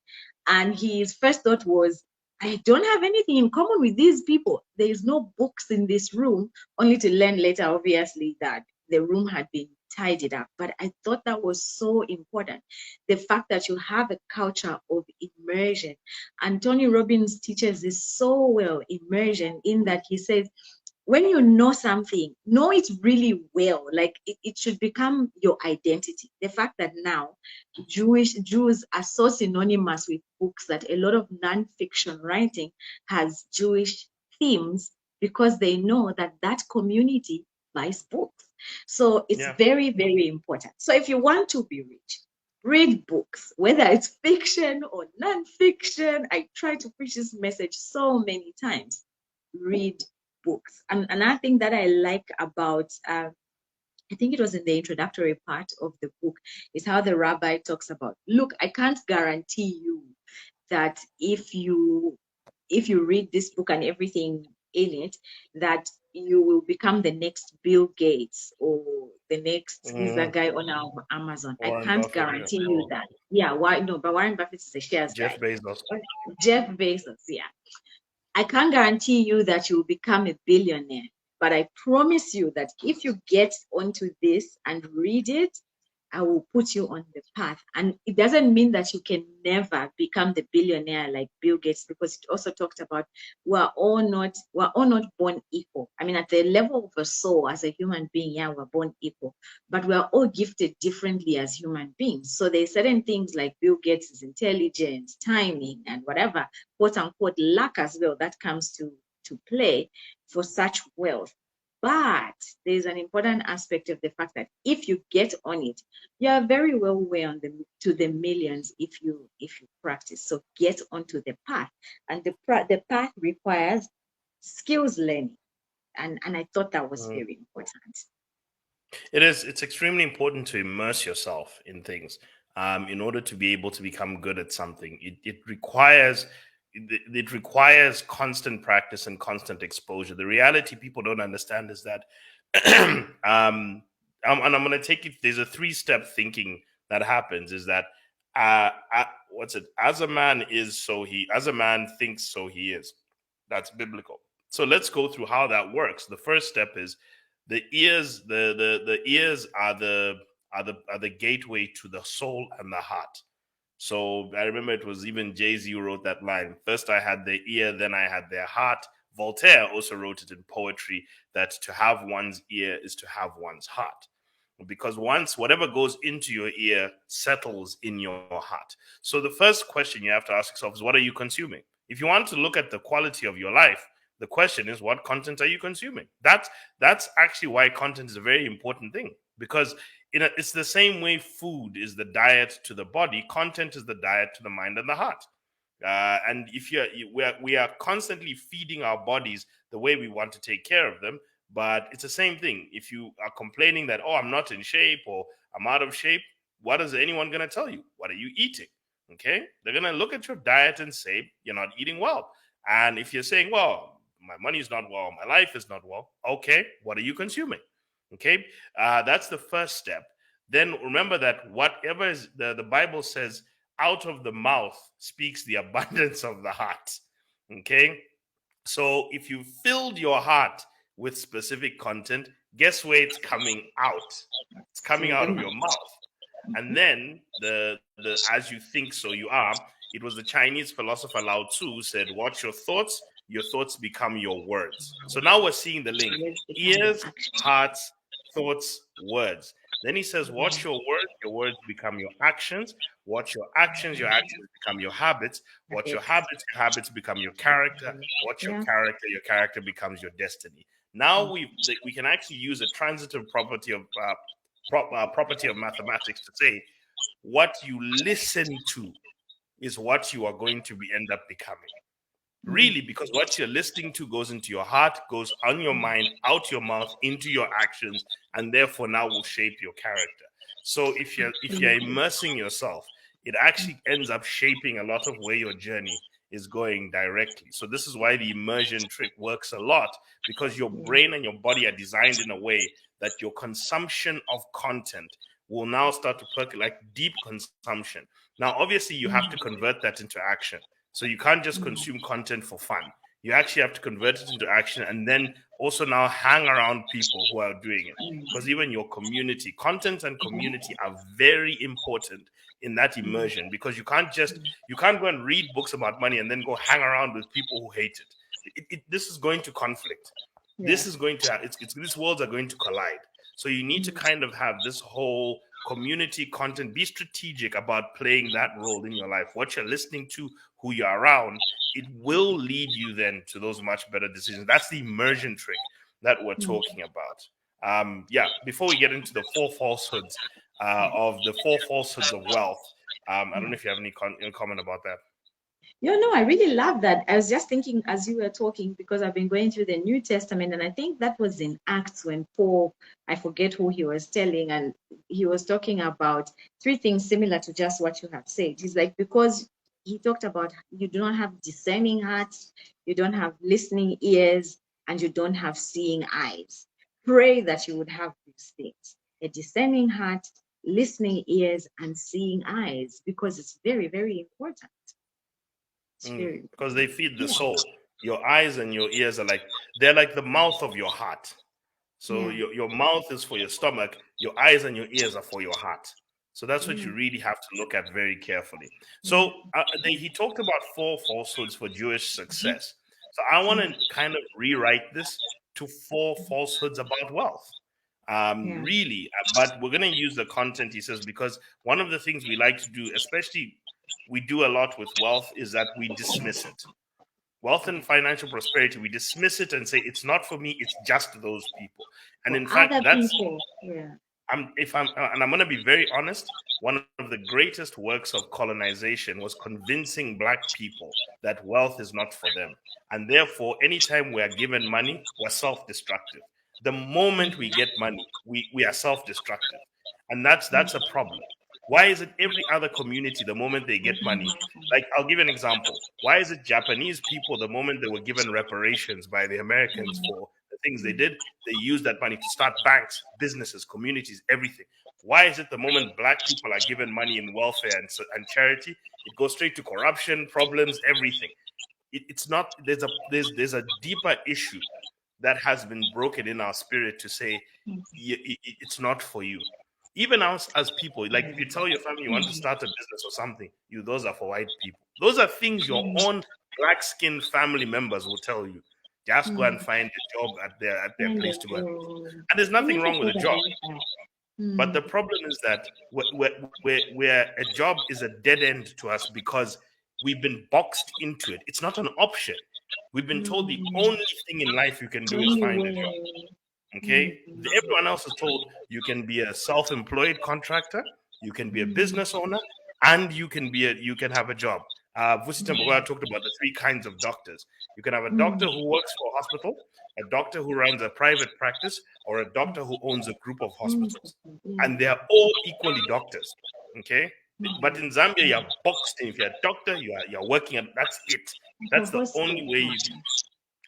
And his first thought was, I don't have anything in common with these people. There is no books in this room, only to learn later, obviously, that the room had been tidied up. But I thought that was so important. The fact that you have a culture of immersion. And Tony Robbins teaches this so well, immersion, in that he says, when you know something, know it really well. Like it should become your identity. The fact that now Jews are so synonymous with books that a lot of nonfiction writing has Jewish themes, because they know that that community buys books. So it's Yeah. very, very important. So if you want to be rich, read books, whether it's fiction or nonfiction. I try to preach this message so many times. Read books. And another thing that I like about, I think it was in the introductory part of the book, is how the rabbi talks about, look, I can't guarantee you that if you read this book and everything in it, that you will become the next Bill Gates or the next, who's that Mm, guy on our Amazon. I Warren can't Buffett. Yeah. guarantee you Or that. Yeah, why no, but Warren Buffett is a shares guy. Jeff Bezos. Jeff Bezos, yeah. I can't guarantee you that you will become a billionaire, but I promise you that if you get onto this and read it, I will put you on the path. And it doesn't mean that you can never become the billionaire like Bill Gates, because it also talked about we're all not born equal. I mean, at the level of a soul, as a human being, yeah, we're born equal, but we're all gifted differently as human beings. So there's certain things like Bill Gates' intelligence, timing, and whatever, quote unquote, luck as well, that comes to play for such wealth. But there's an important aspect of the fact that if you get on it, you are very well way on to the millions if you practice. So get onto the path, and the path requires skills learning, and I thought that was Mm. very important. It is. It's extremely important to immerse yourself in things in order to be able to become good at something. It requires constant practice and constant exposure. The reality people don't understand is that, and I'm going to take it. There's a three-step thinking that happens. Is that what's it? As a man is, so he. As a man thinks, so he is. That's biblical. So let's go through how that works. The first step is the ears. The ears are the gateway to the soul and the heart. So I remember it was even Jay-Z who wrote that line. First I had their ear, then I had their heart. Voltaire also wrote it in poetry, that to have one's ear is to have one's heart. Because once whatever goes into your ear settles in your heart. So the first question you have to ask yourself is, what are you consuming? If you want to look at the quality of your life, the question is, what content are you consuming? That's actually why content is a very important thing, because it's the same way food is the diet to the body, content is the diet to the mind and the heart. And if we are constantly feeding our bodies the way we want to take care of them, but it's the same thing. If you are complaining that, oh, I'm not in shape or I'm out of shape, what is anyone going to tell you? What are you eating? Okay, they're going to look at your diet and say you're not eating well. And if you're saying, well, my money's not well, my life is not well, okay, what are you consuming? Okay, that's the first step. Then remember that whatever is the Bible says, out of the mouth speaks the abundance of the heart. Okay, so if you filled your heart with specific content, guess where it's coming out? It's coming So out the of your mouth. And then the as you think, so you are. It was the Chinese philosopher Lao Tzu who said, "Watch your thoughts become your words." So now we're seeing the link: words become your ears, action. hearts, thoughts, words. Then he says, "Watch your words become your actions. Watch your actions become your habits. Watch your habits become your character. Watch Yeah. your character becomes your destiny." Now we can actually use a transitive property of property of mathematics to say what you listen to is what you are going to end up becoming. Really, because what you're listening to goes into your heart, goes on your mind, out your mouth, into your actions, and therefore now will shape your character. So if you're immersing yourself, it actually ends up shaping a lot of where your journey is going directly. So this is why the immersion trick works a lot, because your brain and your body are designed in a way that your consumption of content will now start to percolate, like deep consumption. Now, obviously, you have to convert that into action. So you can't just consume content for fun. You actually have to convert it into action, and then also now hang around people who are doing it. Because even your community, content and community are very important in that immersion, because you can't go and read books about money and then go hang around with people who hate it. This is going to conflict. This is going to these worlds are going to collide. So you need to kind of have this whole community content, be strategic about playing that role in your life. What you're listening to, who you're around, it will lead you then to those much better decisions. That's the immersion trick that we're talking about. Before we get into the four falsehoods of wealth, I don't know if you have any comment about that. No, I really love that. I was just thinking as you were talking, because I've been going through the New Testament, and I think that was in Acts when Paul, I forget who he was telling, and he was talking about three things similar to just what you have said. He's like, because he talked about you do not have discerning hearts, you don't have listening ears, and you don't have seeing eyes. Pray that you would have these things: a discerning heart, listening ears, and seeing eyes, because it's very, very important. Because they feed the soul. Your eyes and your ears they're like the mouth of your heart. So your mouth is for your stomach, your eyes and your ears are for your heart. So that's what you really have to look at very carefully. So he talked about four falsehoods for Jewish success. So I want to kind of rewrite this to four falsehoods about wealth. Really, but we're going to use the content he says, because one of the things we like to do, especially we do a lot with wealth, is that we dismiss it. Wealth and financial prosperity, we dismiss it and say it's not for me, it's just those people. And in fact, that's I'm going to be very honest. One of the greatest works of colonization was convincing Black people that wealth is not for them, and therefore, anytime we are given money, we're self-destructive. The moment we get money, we are self-destructive, and that's a problem. Why is it every other community, the moment they get money, like I'll give an example. Why is it Japanese people, the moment they were given reparations by the Americans for the things they did, they used that money to start banks, businesses, communities, everything? Why is it the moment Black people are given money in welfare and charity, it goes straight to corruption, problems, everything? It's not. There's a deeper issue that has been broken in our spirit to say it's not for you. Even us as people, like if you tell your family you want to start a business or something, those are for white people. Those are things your own black skinned family members will tell you. Just go and find a job at their place to work. And there's nothing wrong with a job. But the problem is that where a job is a dead end to us because we've been boxed into it. It's not an option. We've been told the only thing in life you can do is find a job. Okay, everyone else is told you can be a self-employed contractor, you can be a business owner, and you can have a job. Vusi Tambawa talked about the three kinds of doctors. You can have a doctor who works for a hospital, a doctor who runs a private practice, or a doctor who owns a group of hospitals, and they are all equally doctors. Okay, but in Zambia you're boxed in. If you're a doctor, you're working at. That's it. That's the only way you do.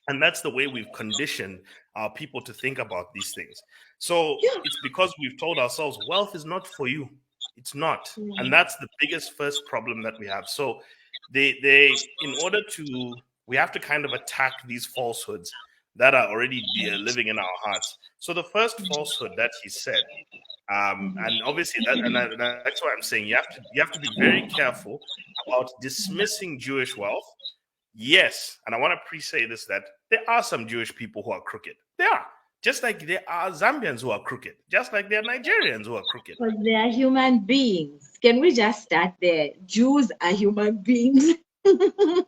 And that's the way we've conditioned our people to think about these things. So it's because we've told ourselves wealth is not for you. It's not. And that's the biggest first problem that we have. So we have to kind of attack these falsehoods that are already living in our hearts. So the first falsehood that he said, and obviously that's why I'm saying you have to be very careful about dismissing Jewish wealth. Yes, and I want to pre-say this, that there are some Jewish people who are crooked. There are. Just like there are Zambians who are crooked. Just like there are Nigerians who are crooked. But they are human beings. Can we just start there? Jews are human beings. And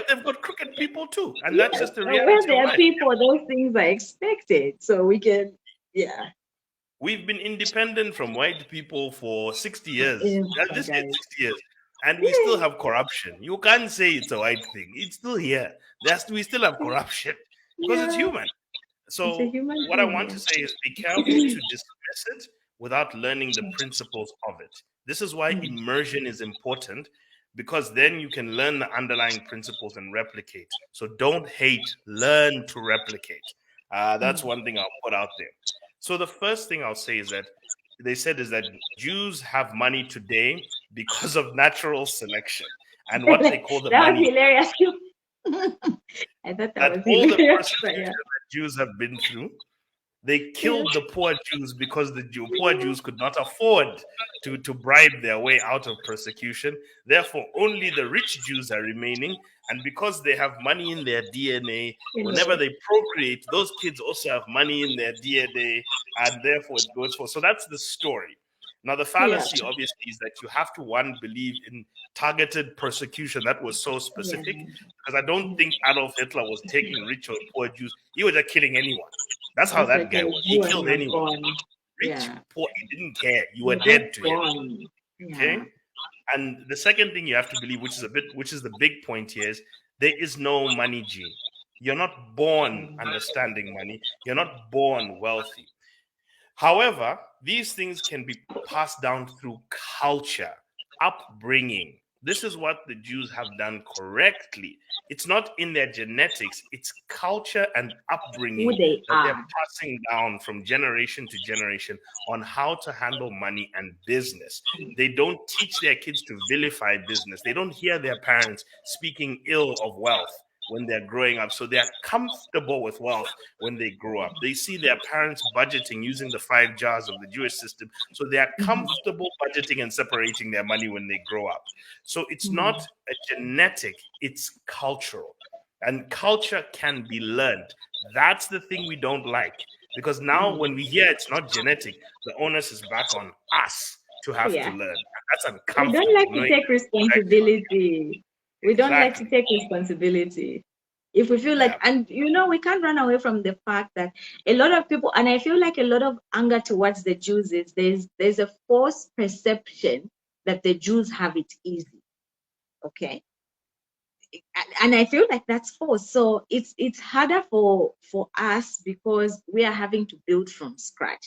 they've got crooked people too. And that's just the reality when there of are life. people, those things are expected. So we can, We've been independent from white people for 60 years. This is 60 years. And we still have corruption. You can't say it's a white thing. It's still here. We still have corruption because it's Yeah, human. it's a So human what I thing. want to say is be careful to dismiss it without learning the principles of it. This is why immersion is important, because then you can learn the underlying principles and replicate. So don't hate, learn to replicate. That's one thing I'll put out there. So the first thing I'll say is that they said is that Jews have money today because of natural selection and what they call the That was money. hilarious. I thought that was All the hilarious. persecution that Jews have been through, they killed the poor Jews because the poor Jews could not afford to bribe their way out of persecution. Therefore, only the rich Jews are remaining. And because they have money in their DNA, whenever they procreate, those kids also have money in their DNA. And therefore, it goes for. So that's the story. Now, the fallacy, obviously, is that you have to, one, believe in targeted persecution that was so specific. Because I don't think Adolf Hitler was taking rich or poor Jews. He was just killing anyone. That's how that guy was. He killed anyone. Rich, poor, he didn't care. You were dead to him. Okay. And the second thing you have to believe, which is the big point here, is there is no money gene. You're not born understanding money. You're not born wealthy. However, these things can be passed down through culture, upbringing. This is what the Jews have done correctly. It's not in their genetics, it's culture and upbringing that they're passing down from generation to generation on how to handle money and business. They don't teach their kids to vilify business. They don't hear their parents speaking ill of wealth when they're growing up. So they're comfortable with wealth when they grow up. They see their parents budgeting using the 5 jars of the Jewish system. So they are comfortable budgeting and separating their money when they grow up. So it's not a genetic, it's cultural. And culture can be learned. That's the thing we don't like. Because now when we hear it's not genetic, the onus is back on us to have to learn. And that's uncomfortable. We don't like to take responsibility. We don't like to take responsibility. If we feel like, and we can't run away from the fact that a lot of people, and I feel like a lot of anger towards the Jews is there's a false perception that the Jews have it easy. Okay. And I feel like that's false. So it's harder for us because we are having to build from scratch.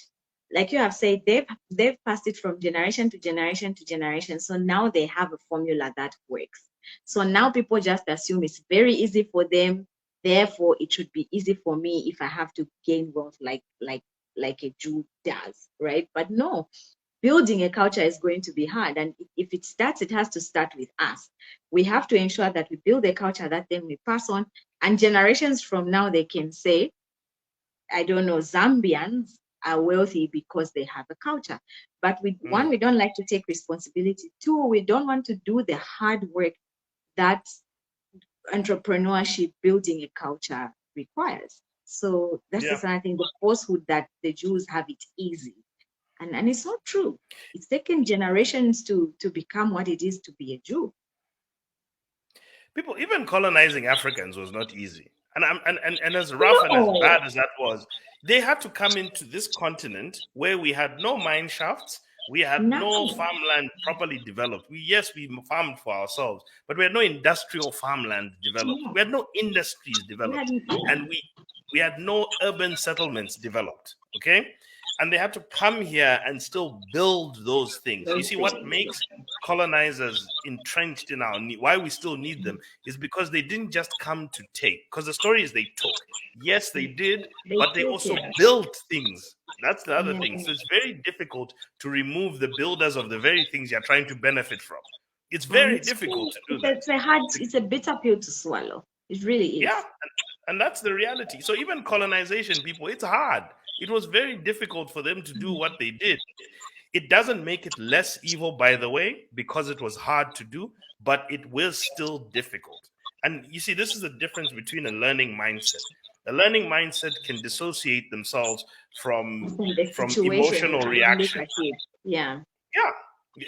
Like you have said, they've passed it from generation to generation to generation. So now they have a formula that works. So now people just assume it's very easy for them. Therefore, it should be easy for me if I have to gain wealth like a Jew does, right? But no, building a culture is going to be hard. And if it starts, it has to start with us. We have to ensure that we build a culture that then we pass on. And generations from now, they can say, I don't know, Zambians are wealthy because they have a culture. But one, we don't like to take responsibility. Two, we don't want to do the hard work that entrepreneurship, building a culture requires. So that's the other thing, the falsehood that the Jews have it easy. And it's not true. It's taken generations to become what it is to be a Jew. People, even colonizing Africans was not easy. And as rough and as bad as that was, they had to come into this continent where we had no mine shafts, we had no farmland properly developed. We farmed for ourselves, but we had no industrial farmland developed. We had no industries developed, and we had no urban settlements developed. Okay. And they had to come here and still build those things. You see, what makes colonizers entrenched in our need, why we still need them, is because they didn't just come to take. Because the story is they took. Yes, they did, but they also built things. That's the other thing. So it's very difficult to remove the builders of the very things you're trying to benefit from. It's very difficult to do that. It's a bitter pill to swallow. It really is. Yeah, and that's the reality. So even colonization, people, it's hard. It was very difficult for them to do what they did. It doesn't make it less evil, by the way, because it was hard to do, but it was still difficult. And you see, this is the difference between a learning mindset. A learning mindset can dissociate themselves from emotional reaction. Yeah.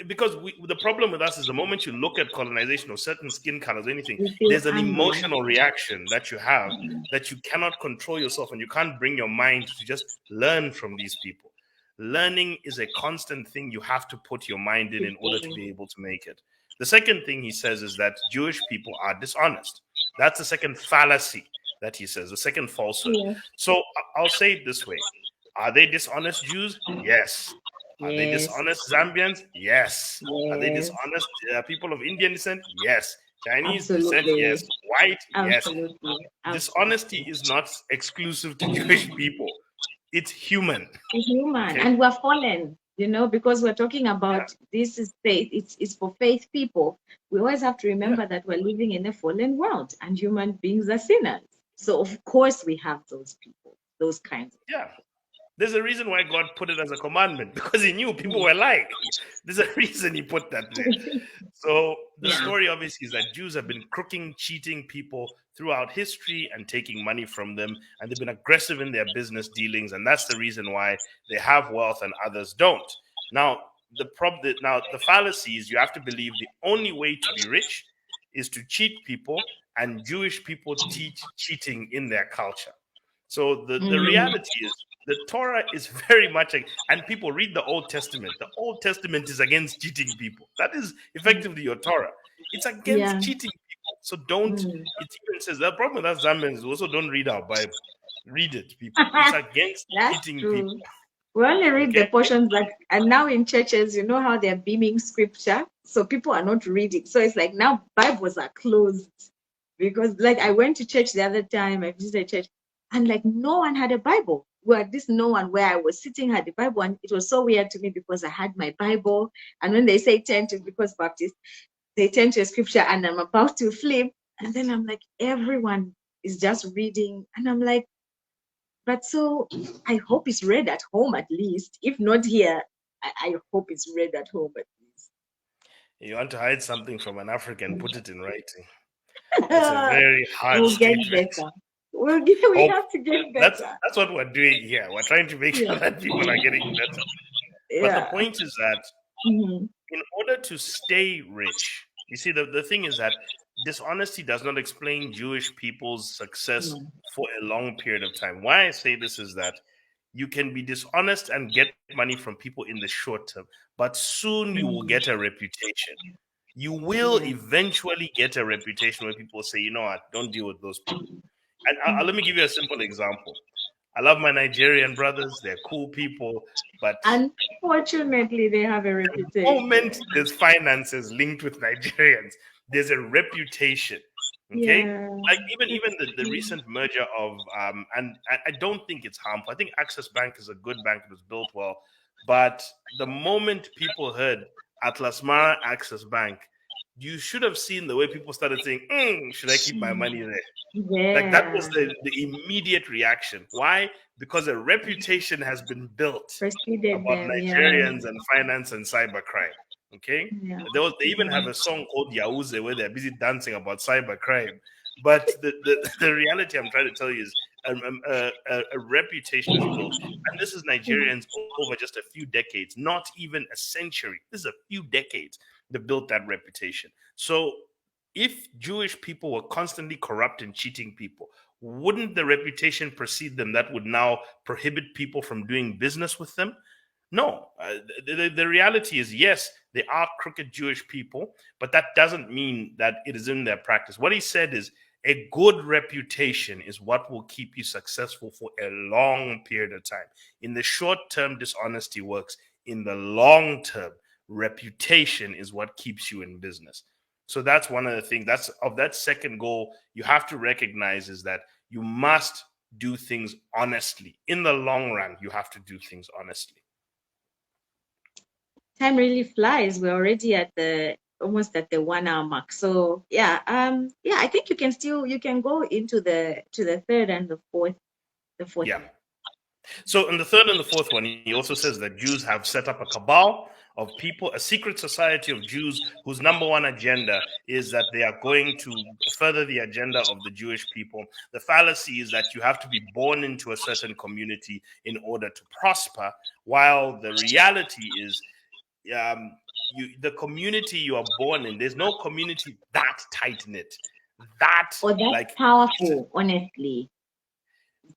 Because the problem with us is the moment you look at colonization or certain skin colors or anything, there's an emotional reaction that you have that you cannot control yourself, and you can't bring your mind to just learn from these people. Learning is a constant thing you have to put your mind in order to be able to make it. The second thing he says is that Jewish people are dishonest. That's the second fallacy that he says, the second falsehood. Yes. So I'll say it this way. Are they dishonest Jews? Yes. Are they Yes. dishonest Zambians? Yes. Are they Yes. dishonest people of Indian descent? Yes. Chinese descent? Absolutely. Yes. White? Yes. Absolutely. Dishonesty is not exclusive to Jewish people. It's human. It's human, Okay. and we're fallen, because we're talking about this is faith. It's for faith people. We always have to remember that we're living in a fallen world, and human beings are sinners. So of course we have those people, those kinds of Yeah. There's a reason why God put it as a commandment, because he knew people were lying. There's a reason he put that there. So the story obviously is that Jews have been crooking, cheating people throughout history and taking money from them, and they've been aggressive in their business dealings, and that's the reason why they have wealth and others don't. Now, the fallacy is you have to believe the only way to be rich is to cheat people, and Jewish people teach cheating in their culture. So the reality is the Torah is very much, and people read the Old Testament. The Old Testament is against cheating people. That is effectively your Torah. It's against cheating people. So don't, it even says, the problem with us Zambians also don't read our Bible. Read it, people. It's against cheating people. We only read the portions and now in churches, you know how they're beaming scripture. So people are not reading. So it's like now Bibles are closed. Because like I went to church the other time, I visited church, and like no one had a Bible. Well, this no one where I was sitting had the Bible, and it was so weird to me because I had my Bible, and when they say turn to, because Baptist, they turn to a scripture, and I'm about to flip, and then I'm like, everyone is just reading, and I'm like, but so I hope it's read at home at least. If not here, I hope it's read at home at least. You want to hide something from an African, put it in writing. That's a very hard statement. We have to get better. That's what we're doing here. We're trying to make sure that people are getting better. But the point is that in order to stay rich, you see, the thing is that dishonesty does not explain Jewish people's success for a long period of time. Why I say this is that you can be dishonest and get money from people in the short term, but soon you will get a reputation. You will eventually get a reputation where people say, you know what, don't deal with those people. And let me give you a simple example. I love my Nigerian brothers. They're cool people. But unfortunately, they have a reputation. The moment there's finances linked with Nigerians, there's a reputation. Okay? Like even the recent merger of, and I don't think it's harmful. I think Access Bank is a good bank. It was built well. But the moment people heard Atlas Mara Access Bank, you should have seen the way people started saying, should I keep my money there? Like that was the immediate reaction. Why? Because a reputation has been built about Nigerians and finance and cybercrime. Okay? They even have a song called Yauze where they're busy dancing about cybercrime. But the reality I'm trying to tell you is a reputation is built. And this is Nigerians over just a few decades, not even a century. This is a few decades that built that reputation. So if Jewish people were constantly corrupt and cheating people, wouldn't the reputation precede them that would now prohibit people from doing business with them? No. The reality is, yes, they are crooked Jewish people, but that doesn't mean that it is in their practice. What he said is a good reputation is what will keep you successful for a long period of time. In the short term, dishonesty works. In the long term, reputation is what keeps you in business. So that's one of the things that's of that second goal you have to recognize is that you must do things honestly. In the long run, you have to do things honestly. Time really flies. We're already at almost at the 1 hour mark. So I think you can go into the third and the fourth. Yeah. So in the third and the fourth one, he also says that Jews have set up a cabal of people, a secret society of Jews whose number one agenda is that they are going to further the agenda of the Jewish people. The fallacy is that you have to be born into a certain community in order to prosper, while the reality is the community you are born in, there's no community that tight-knit, that powerful, honestly.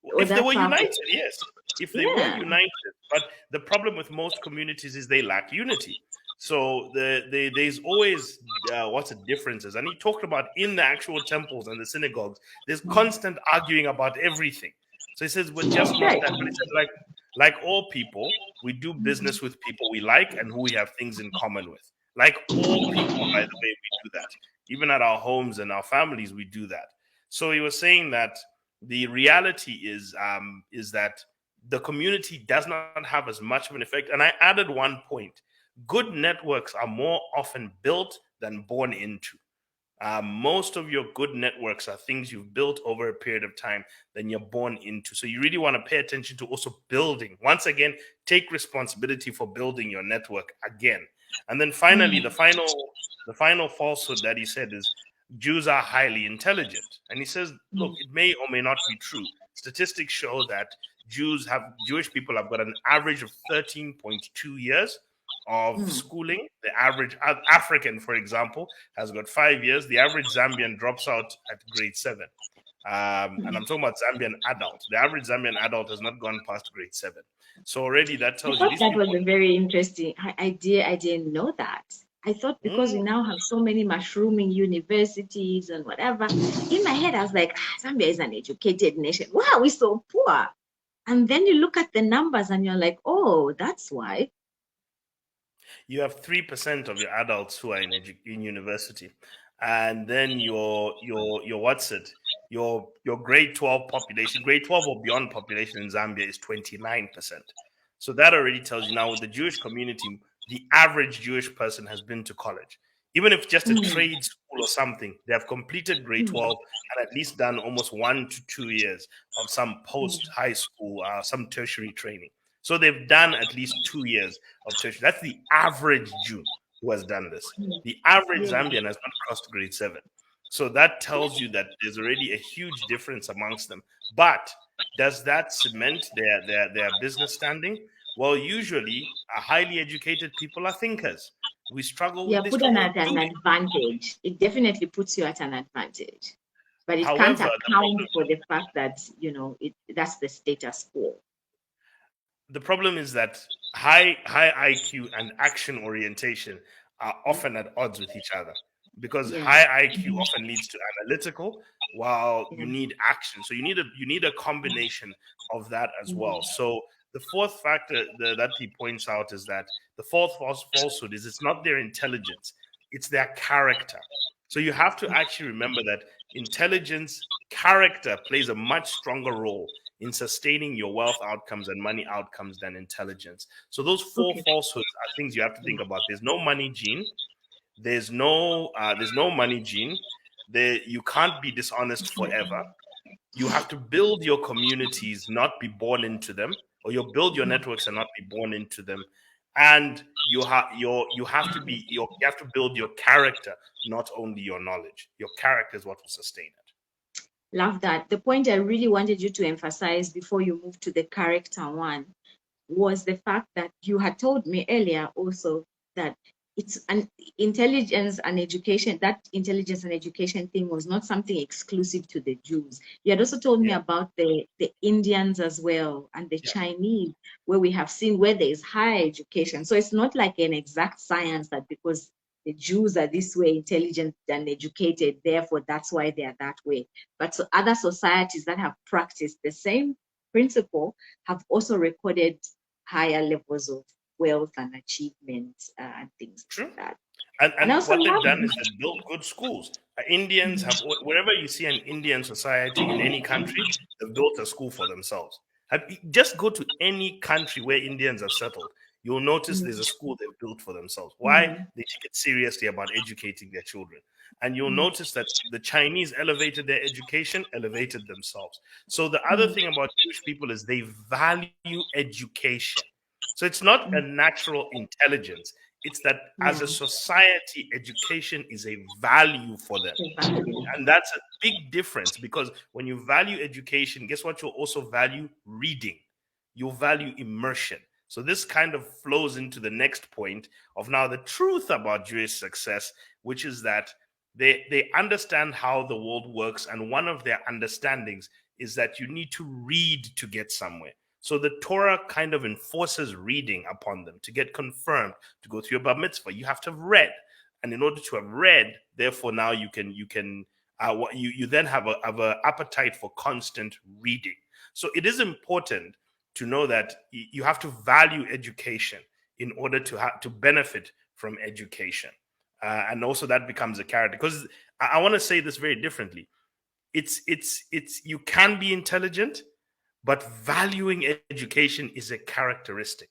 If they were united, yes. If they were united. But the problem with most communities is they lack unity. So there's always what's the differences, and he talked about in the actual temples and the synagogues, there's constant arguing about everything. So he says we're just not Right. that. But he said like all people, we do business with people we like and who we have things in common with. Like all people, by the way, we do that. Even at our homes and our families, we do that. So he was saying that the reality is that the community does not have as much of an effect. And I added one point: good networks are more often built than born into. Most of your good networks are things you've built over a period of time than you're born into. So you really want to pay attention to also building. Once again, take responsibility for building your network again. And then finally, the final falsehood that he said is Jews are highly intelligent. And he says, look, it may or may not be true. Statistics show that Jewish people have got an average of 13.2 years of schooling. The average African, for example, has got 5 years. The average Zambian drops out at grade 7. And I'm talking about Zambian adult. The average Zambian adult has not gone past grade 7. So already that I tells you thought these that people. was a very interesting idea. I didn't know that. I thought because we Mm, now have so many mushrooming universities and whatever, in my head I was like, Zambia is an educated nation. Why are we so poor? And then you look at the numbers and you're like, oh, that's why. you have 3% of your adults who are in university, and then your what's it? Your grade 12 population, grade 12 or beyond population in Zambia is 29%. So that already tells you now with the Jewish community, the average Jewish person has been to college. Even if just a Mm, trade school or something, they have completed grade mm, 12 and at least done almost 1 to 2 years of some post mm, high school, some tertiary training. So they've done at least 2 years of tertiary. That's the average Jew who has done this. mm. The average Yeah. Zambian has not crossed grade 7. So that tells you that there's already a huge difference amongst them. But does that cement their business standing? Well, usually, highly educated people are thinkers. We struggle Yeah, with this. put on Struggle with at an doing. advantage. It definitely puts you at an advantage. But it can't However, the account problem for the fact that, that's the status quo. the problem is that high IQ and action orientation are often at odds with each other, because Yeah. high IQ often leads to analytical, while Yeah. you need action. So you need a combination of that as well. Mm, So the fourth factor that he points out is that the fourth falsehood is it's not their intelligence, it's their character. So you have to actually remember that intelligence, character plays a much stronger role in sustaining your wealth outcomes and money outcomes than intelligence. So those four okay. falsehoods are things you have to think about. There's no money gene. There's no money gene. You can't be dishonest forever. You have to build your communities, not be born into them, or you build your networks and not be born into them. And you have to build your character, not only your knowledge. Your character is what will sustain it. Love that. The point I really wanted you to emphasize before you move to the character one was the fact that you had told me earlier also that it's an intelligence and education, that intelligence and education thing was not something exclusive to the Jews. You had also told me Yeah, about the Indians as well and the yeah, Chinese, where we have seen where there is higher education. So it's not like an exact science that because the Jews are this way intelligent and educated, therefore that's why they are that way. But so other societies that have practiced the same principle have also recorded higher levels of wealth and achievement and things like true. that. And And I also what they've love done is they've built good schools. Indians have, wherever you see an Indian society in any country, they've built a school for themselves. Just go to any country where Indians have settled. You'll notice there's a school they've built for themselves. Why? They take it seriously about educating their children. And you'll notice that the Chinese elevated their education, elevated themselves. So the other thing about Jewish people is they value education. So it's not a natural intelligence. It's that as a yeah, society, education is a value for them. exactly. And that's a big difference, because when you value education, guess what? You'll also value reading, you'll value immersion. So this kind of flows into the next point of now the truth about Jewish success, which is that they understand how the world works. And one of their understandings is that you need to read to get somewhere. So the Torah kind of enforces reading upon them to get confirmed, to go through a bar mitzvah. You have to have read, and in order to have read, therefore now you can you then have a appetite for constant reading. So it is important to know that you have to value education in order to benefit from education, and also that becomes a character. Because I want to say this very differently. It's you can be intelligent, but valuing education is a characteristic.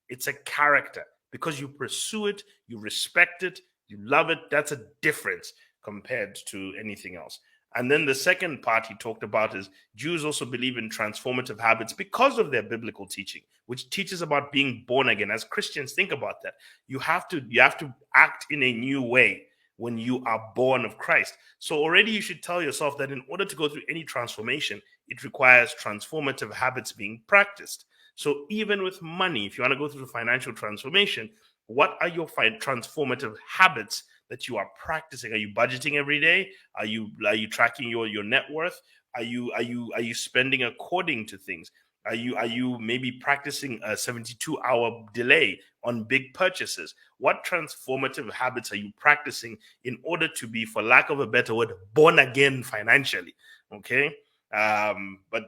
It's a character because you pursue it, you respect it, you love it. That's a difference compared to anything else. And then the second part he talked about is Jews also believe in transformative habits because of their biblical teaching, which teaches about being born again. As Christians, think about that. You have to act in a new way when you are born of Christ. So already you should tell yourself that in order to go through any transformation, it requires transformative habits being practiced. So even with money, if you want to go through financial transformation, what are your transformative habits that you are practicing? Are you budgeting every day? Are you tracking your net worth? Are you spending according to things? Are you maybe practicing a 72-hour delay on big purchases? What transformative habits are you practicing in order to be, for lack of a better word, born again financially? Okay. But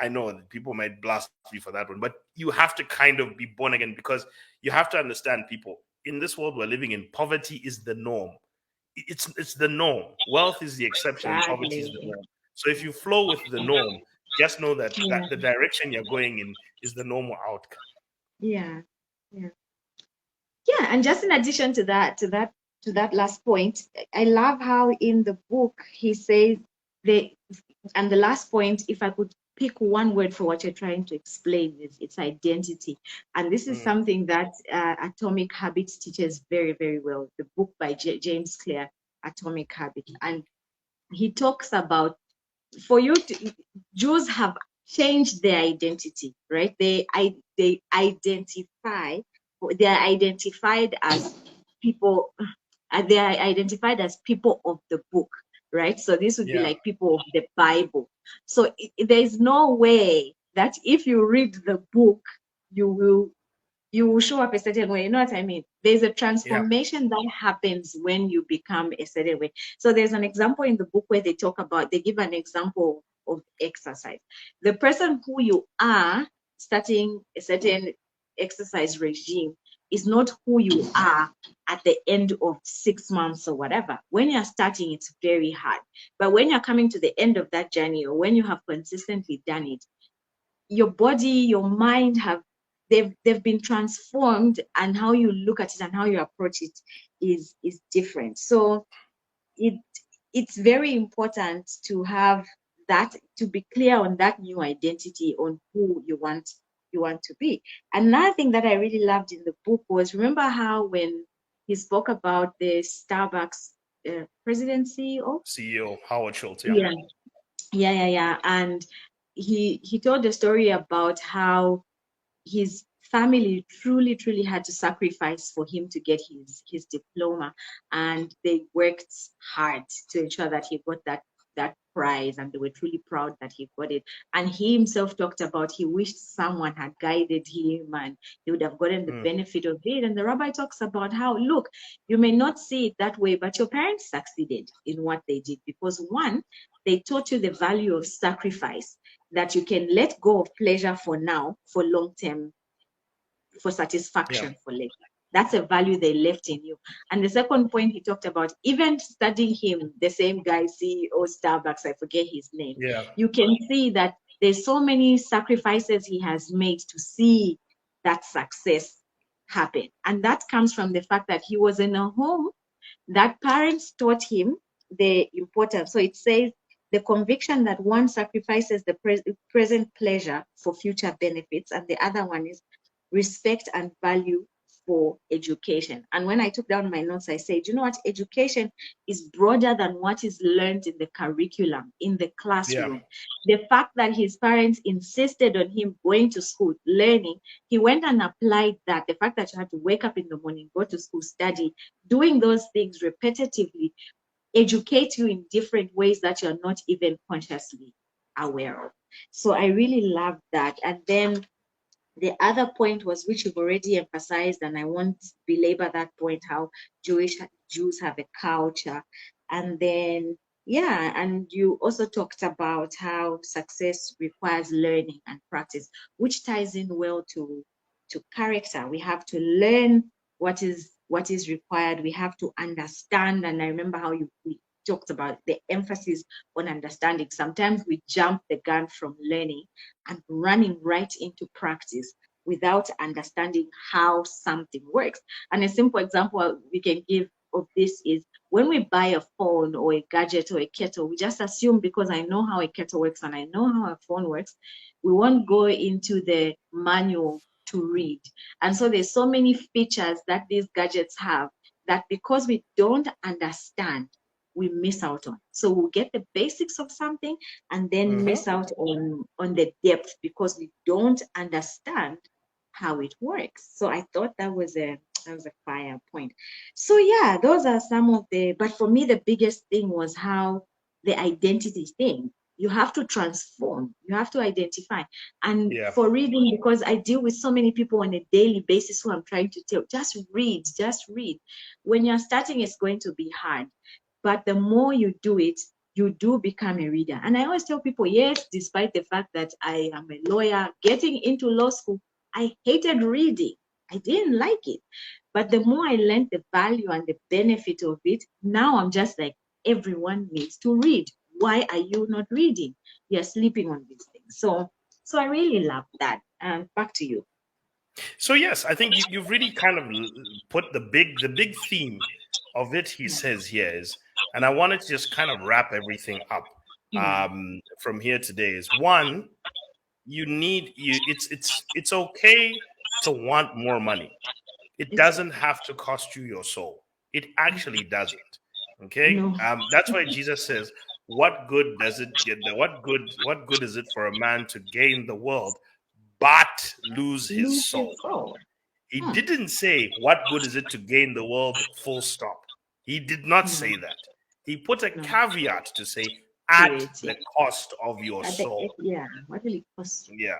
I know that people might blast me for that one, but you have to kind of be born again, because you have to understand, people, in this world we're living in, poverty is the norm. It's the norm. Wealth is the exception and poverty is the Exactly. norm. So if you flow with the norm, just know that Yeah. the direction you're going in is the normal outcome. Yeah. Yeah. Yeah. And just in addition to that last point, I love how in the book he says the and the last point, if I could pick one word for what you're trying to explain, is its identity. And this is Mm, something that Atomic Habits teaches very, very well. The book by James Clear, Atomic Habits. And he talks about, for you to, Jews have changed their identity, right? They identify, they are identified as people, they are identified as people of the book, right? So this would be yeah, like people of the Bible. So there's no way that if you read the book, you will show up a certain way. You know what I mean? There's a yeah, transformation that happens when you become a certain way. So there's an example in the book where they give an example of exercise. The person who you are starting a certain exercise regime is not who you are at the end of 6 months or whatever. When you're starting, it's very hard. But when you're coming to the end of that journey, or when you have consistently done it, your body, your mind they've been transformed, and how you look at it and how you approach it is different. So it it's very important to have that, to be clear on that new identity, on who you want to be. Another thing that I really loved in the book was, remember how when he spoke about the Starbucks presidency of, CEO Howard Schultz. Yeah, yeah, yeah, and he told a story about how his family truly had to sacrifice for him to get his diploma, and they worked hard to ensure that he got that prize, and they were truly proud that he got it. And he himself talked about he wished someone had guided him and he would have gotten the mm, benefit of it. And the rabbi talks about how, look, you may not see it that way, but your parents succeeded in what they did, because one, they taught you the value of sacrifice, that you can let go of pleasure for now, for long term, for yeah, satisfaction for later. That's a value they left in you. And the second point he talked about, even studying him, the same guy, CEO Starbucks, I forget his name, yeah, you can see that there's so many sacrifices he has made to see that success happen. And that comes from the fact that he was in a home that parents taught him the importance. So it says the conviction that one sacrifices the present pleasure for future benefits, and the other one is respect and value for education. And when I took down my notes, I said, you know what? Education is broader than what is learned in the curriculum, in the yeah, classroom. The fact that his parents insisted on him going to school, learning, he went and applied that. The fact that you had to wake up in the morning, go to school, study, doing those things repetitively educate you in different ways that you're not even consciously aware of. So I really love that. And then The other point was, which you've already emphasized, and I won't belabor that point, how Jews have a culture. And then, yeah, and you also talked about how success requires learning and practice, which ties in well to character. We have to learn what is required. We have to understand. And I remember how we talked about the emphasis on understanding. Sometimes we jump the gun from learning and running right into practice without understanding how something works. And a simple example we can give of this is when we buy a phone or a gadget or a kettle, we just assume because I know how a kettle works and I know how a phone works, we won't go into the manual to read. And so there's so many features that these gadgets have that because we don't understand, we miss out on. So we'll get the basics of something and then miss out on the depth because we don't understand how it works. So I thought that was a fire point. So yeah, those are some of the, but for me the biggest thing was how the identity thing. You have to transform, you have to identify. And Yeah. for reading, because I deal with so many people on a daily basis who I'm trying to tell, just read, just read. When you're starting, it's going to be hard. But the more you do it, you do become a reader. And I always tell people, yes, despite the fact that I am a lawyer, getting into law school, I hated reading. I didn't like it. But the more I learned the value and the benefit of it, now I'm just like, everyone needs to read. Why are you not reading? You're sleeping on these things. So I really love that. And back to you. So yes, I think you've really kind of put the big theme of it. He says here is, and I wanted to just kind of wrap everything up Mm. from here today. Is one, it's okay to want more money. It It's doesn't have to cost you your soul. It actually doesn't. Okay, no. that's why Jesus says, "What good does it get? What good is it for a man to gain the world but lose his Lose soul?" his soul. He Hmm. didn't say, "What good is it to gain the world?" Full stop. He did not No, say that. He put a no. caveat to say, To "At it, yeah. the cost of your At the soul." yeah, what will it cost you? Yeah.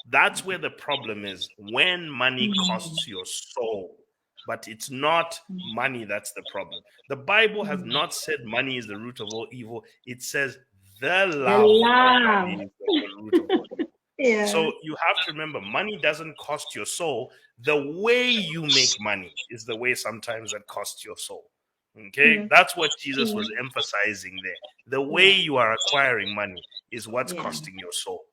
That's where the problem is, when money Mm, costs your soul. But it's not money that's the problem. The Bible has mm. not said money is the root of all evil. It says the The love of love. money is the root of all evil. Yeah. So you have to remember, money doesn't cost your soul. The way you make money is the way sometimes that costs your soul. Okay, Yeah. that's what Jesus Yeah. was emphasizing there. The way Yeah. you are acquiring money is what's Yeah. costing your soul.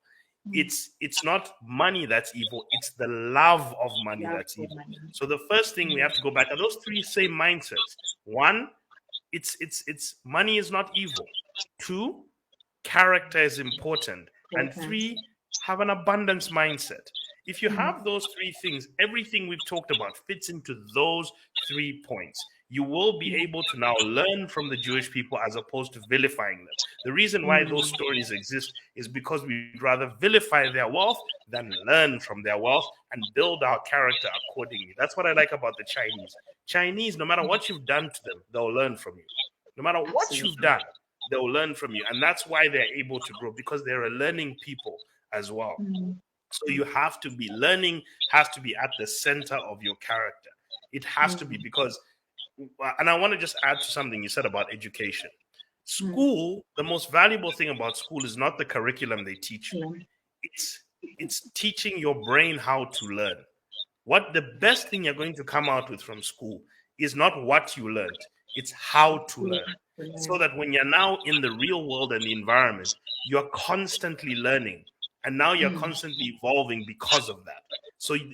Mm. It's not money that's evil, it's the love of money Love that's for evil. money. So the first thing we Mm. have to go back are those three same mindsets. One, it's money is not evil. Two, character is important. And Important. three, have an abundance mindset. If you Mm. have those three things, everything we've talked about fits into those 3 points. You will be Yeah. able to now learn from the Jewish people as opposed to vilifying them. The reason why those Mm. stories exist is because we'd rather vilify their wealth than learn from their wealth and build our character accordingly. That's what I like about the Chinese. Chinese, no matter what you've done to them, they'll learn from you. No matter what you've Absolutely. done, they'll learn from you. And that's why they're able to grow, because they're a learning people as well. Mm. So you have to be learning, has to be at the center of your character. It has to be, Mm. because, and I want to just add to something you said about education. Mm. School, the most valuable thing about school is not the curriculum they teach you. Yeah. It's it's teaching your brain how to learn. What the best thing you're going to come out with from school is not what you learned, it's how to Yeah. learn. To So learn. that when you're now in the real world and the environment, you're constantly learning. And now you're Mm. constantly evolving because of that. So Yeah.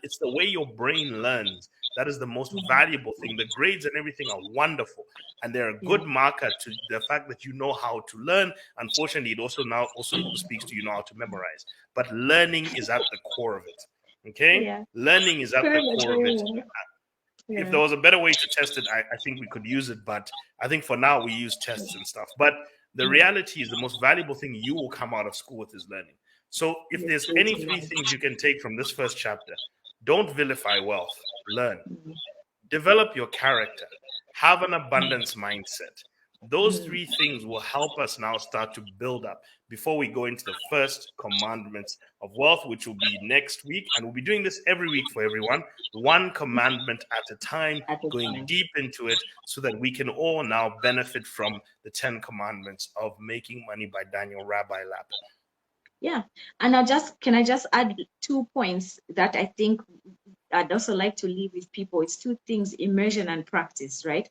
it's the way your brain learns that is the most Yeah. valuable thing. The grades and everything are wonderful, and they're a Yeah. good marker to the fact that you know how to learn. Unfortunately, it also now also speaks to you know how to memorize. But learning is at the core of it. Okay, Yeah. learning is at the Couldn't core of agree it. more. If Yeah. there was a better way to test it, I think we could use it. But I think for now we use tests and stuff. But the Yeah. reality is, the most valuable thing you will come out of school with is learning. So if The there's truth any to three learn. things you can take from this first chapter, don't vilify wealth. Learn. Mm. Develop your character. Have an Mm. abundance mindset. Those three things will help us now start to build up before we go into the first commandments of wealth, which will be next week. And we'll be doing this every week for everyone, one commandment at a time, At a going time. deep into it so that we can all now benefit from the 10 commandments of Making Money by Daniel Rabbi Lapin. Yeah. And can I just add 2 points that I think I'd also like to leave with people? It's 2 things: immersion and practice, right?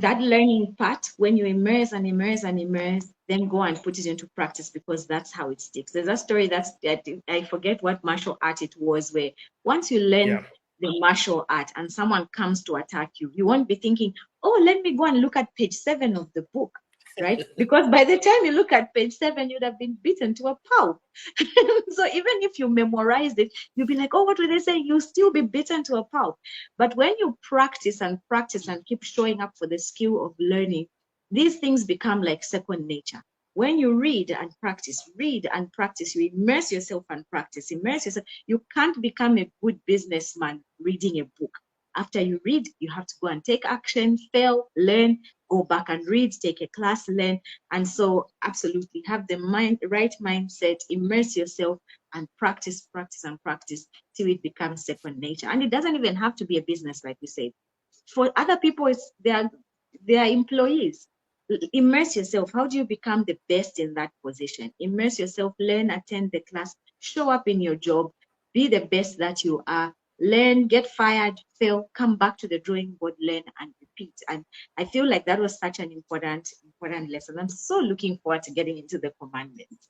That learning part, when you immerse and immerse and immerse, then go and put it into practice, because that's how it sticks. There's a story I forget what martial art it was, where once you learn the martial art and someone comes to attack you, you won't be thinking, oh, let me go and look at page 7 of the book, right? Because by the time you look at page 7, you'd have been beaten to a pulp. So even if you memorized it, you'll be like, oh, what were they saying? You'll still be beaten to a pulp. But when you practice and practice and keep showing up for the skill of learning, these things become like second nature. When you read and practice, you immerse yourself and practice, immerse yourself. You can't become a good businessman reading a book. After you read, you have to go and take action, fail, learn, go back and read, take a class, learn. And so absolutely have the right mindset, immerse yourself and practice till it becomes second nature. And it doesn't even have to be a business, like we said. For other people, they are employees. Immerse yourself. How do you become the best in that position? Immerse yourself, learn, attend the class, show up in your job, be the best that you are. Learn, get fired, fail, come back to the drawing board, learn and repeat. And I feel like that was such an important lesson. I'm so looking forward to getting into the commandments.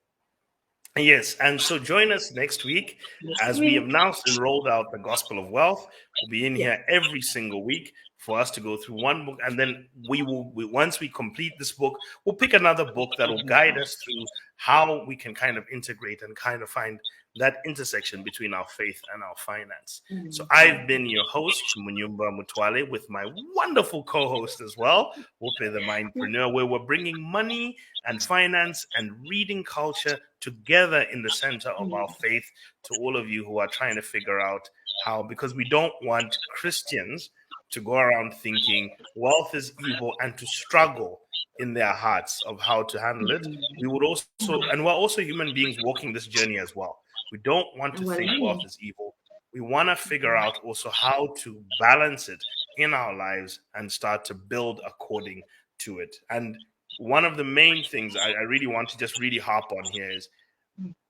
Yes, and so join us next week as we have now rolled out the Gospel of Wealth. We'll be in here every single week for us to go through one book, and then once we complete this book, we'll pick another book that will guide us through how we can kind of integrate and kind of find that intersection between our faith and our finance. So I've been your host, Munyumba Mutwale, with my wonderful co-host as well, Wope the Mindpreneur, where we're bringing money and finance and reading culture together in the center of our faith to all of you who are trying to figure out how, because we don't want Christians to go around thinking wealth is evil and to struggle in their hearts of how to handle it. We would also, and we're also human beings walking this journey as well. We don't want to think wealth is evil. We want to figure out also how to balance it in our lives and start to build according to it. And one of the main things I really want to just really harp on here is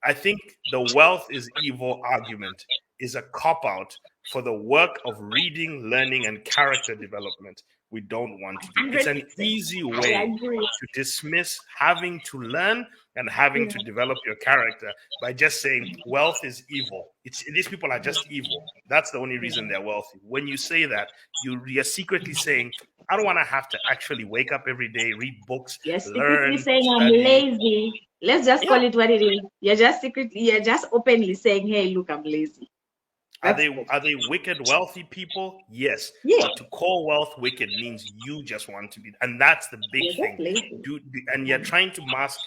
I think the wealth is evil argument is a cop-out for the work of reading, learning, and character development we don't want to do. It's an easy way to dismiss having to learn and having to develop your character by just saying wealth is evil. These people are just evil. That's the only reason they're wealthy. When you say that, you're secretly saying, I don't want to have to actually wake up every day, read books, learn, saying study. I'm lazy. Let's just call it what it is. You're just openly saying, hey, look, I'm lazy. Are they wicked, wealthy people? Yes. But to call wealth wicked means you just want to be, and that's the big thing. And you're trying to mask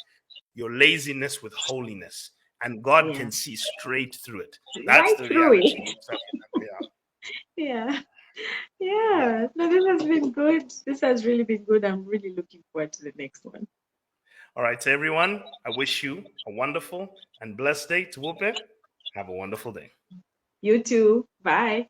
your laziness with holiness, and God can see straight through it. That's the reality. Yeah. No, this has been good. This has really been good. I'm really looking forward to the next one. All right, so everyone, I wish you a wonderful and blessed day. To Wope, have a wonderful day. You too. Bye.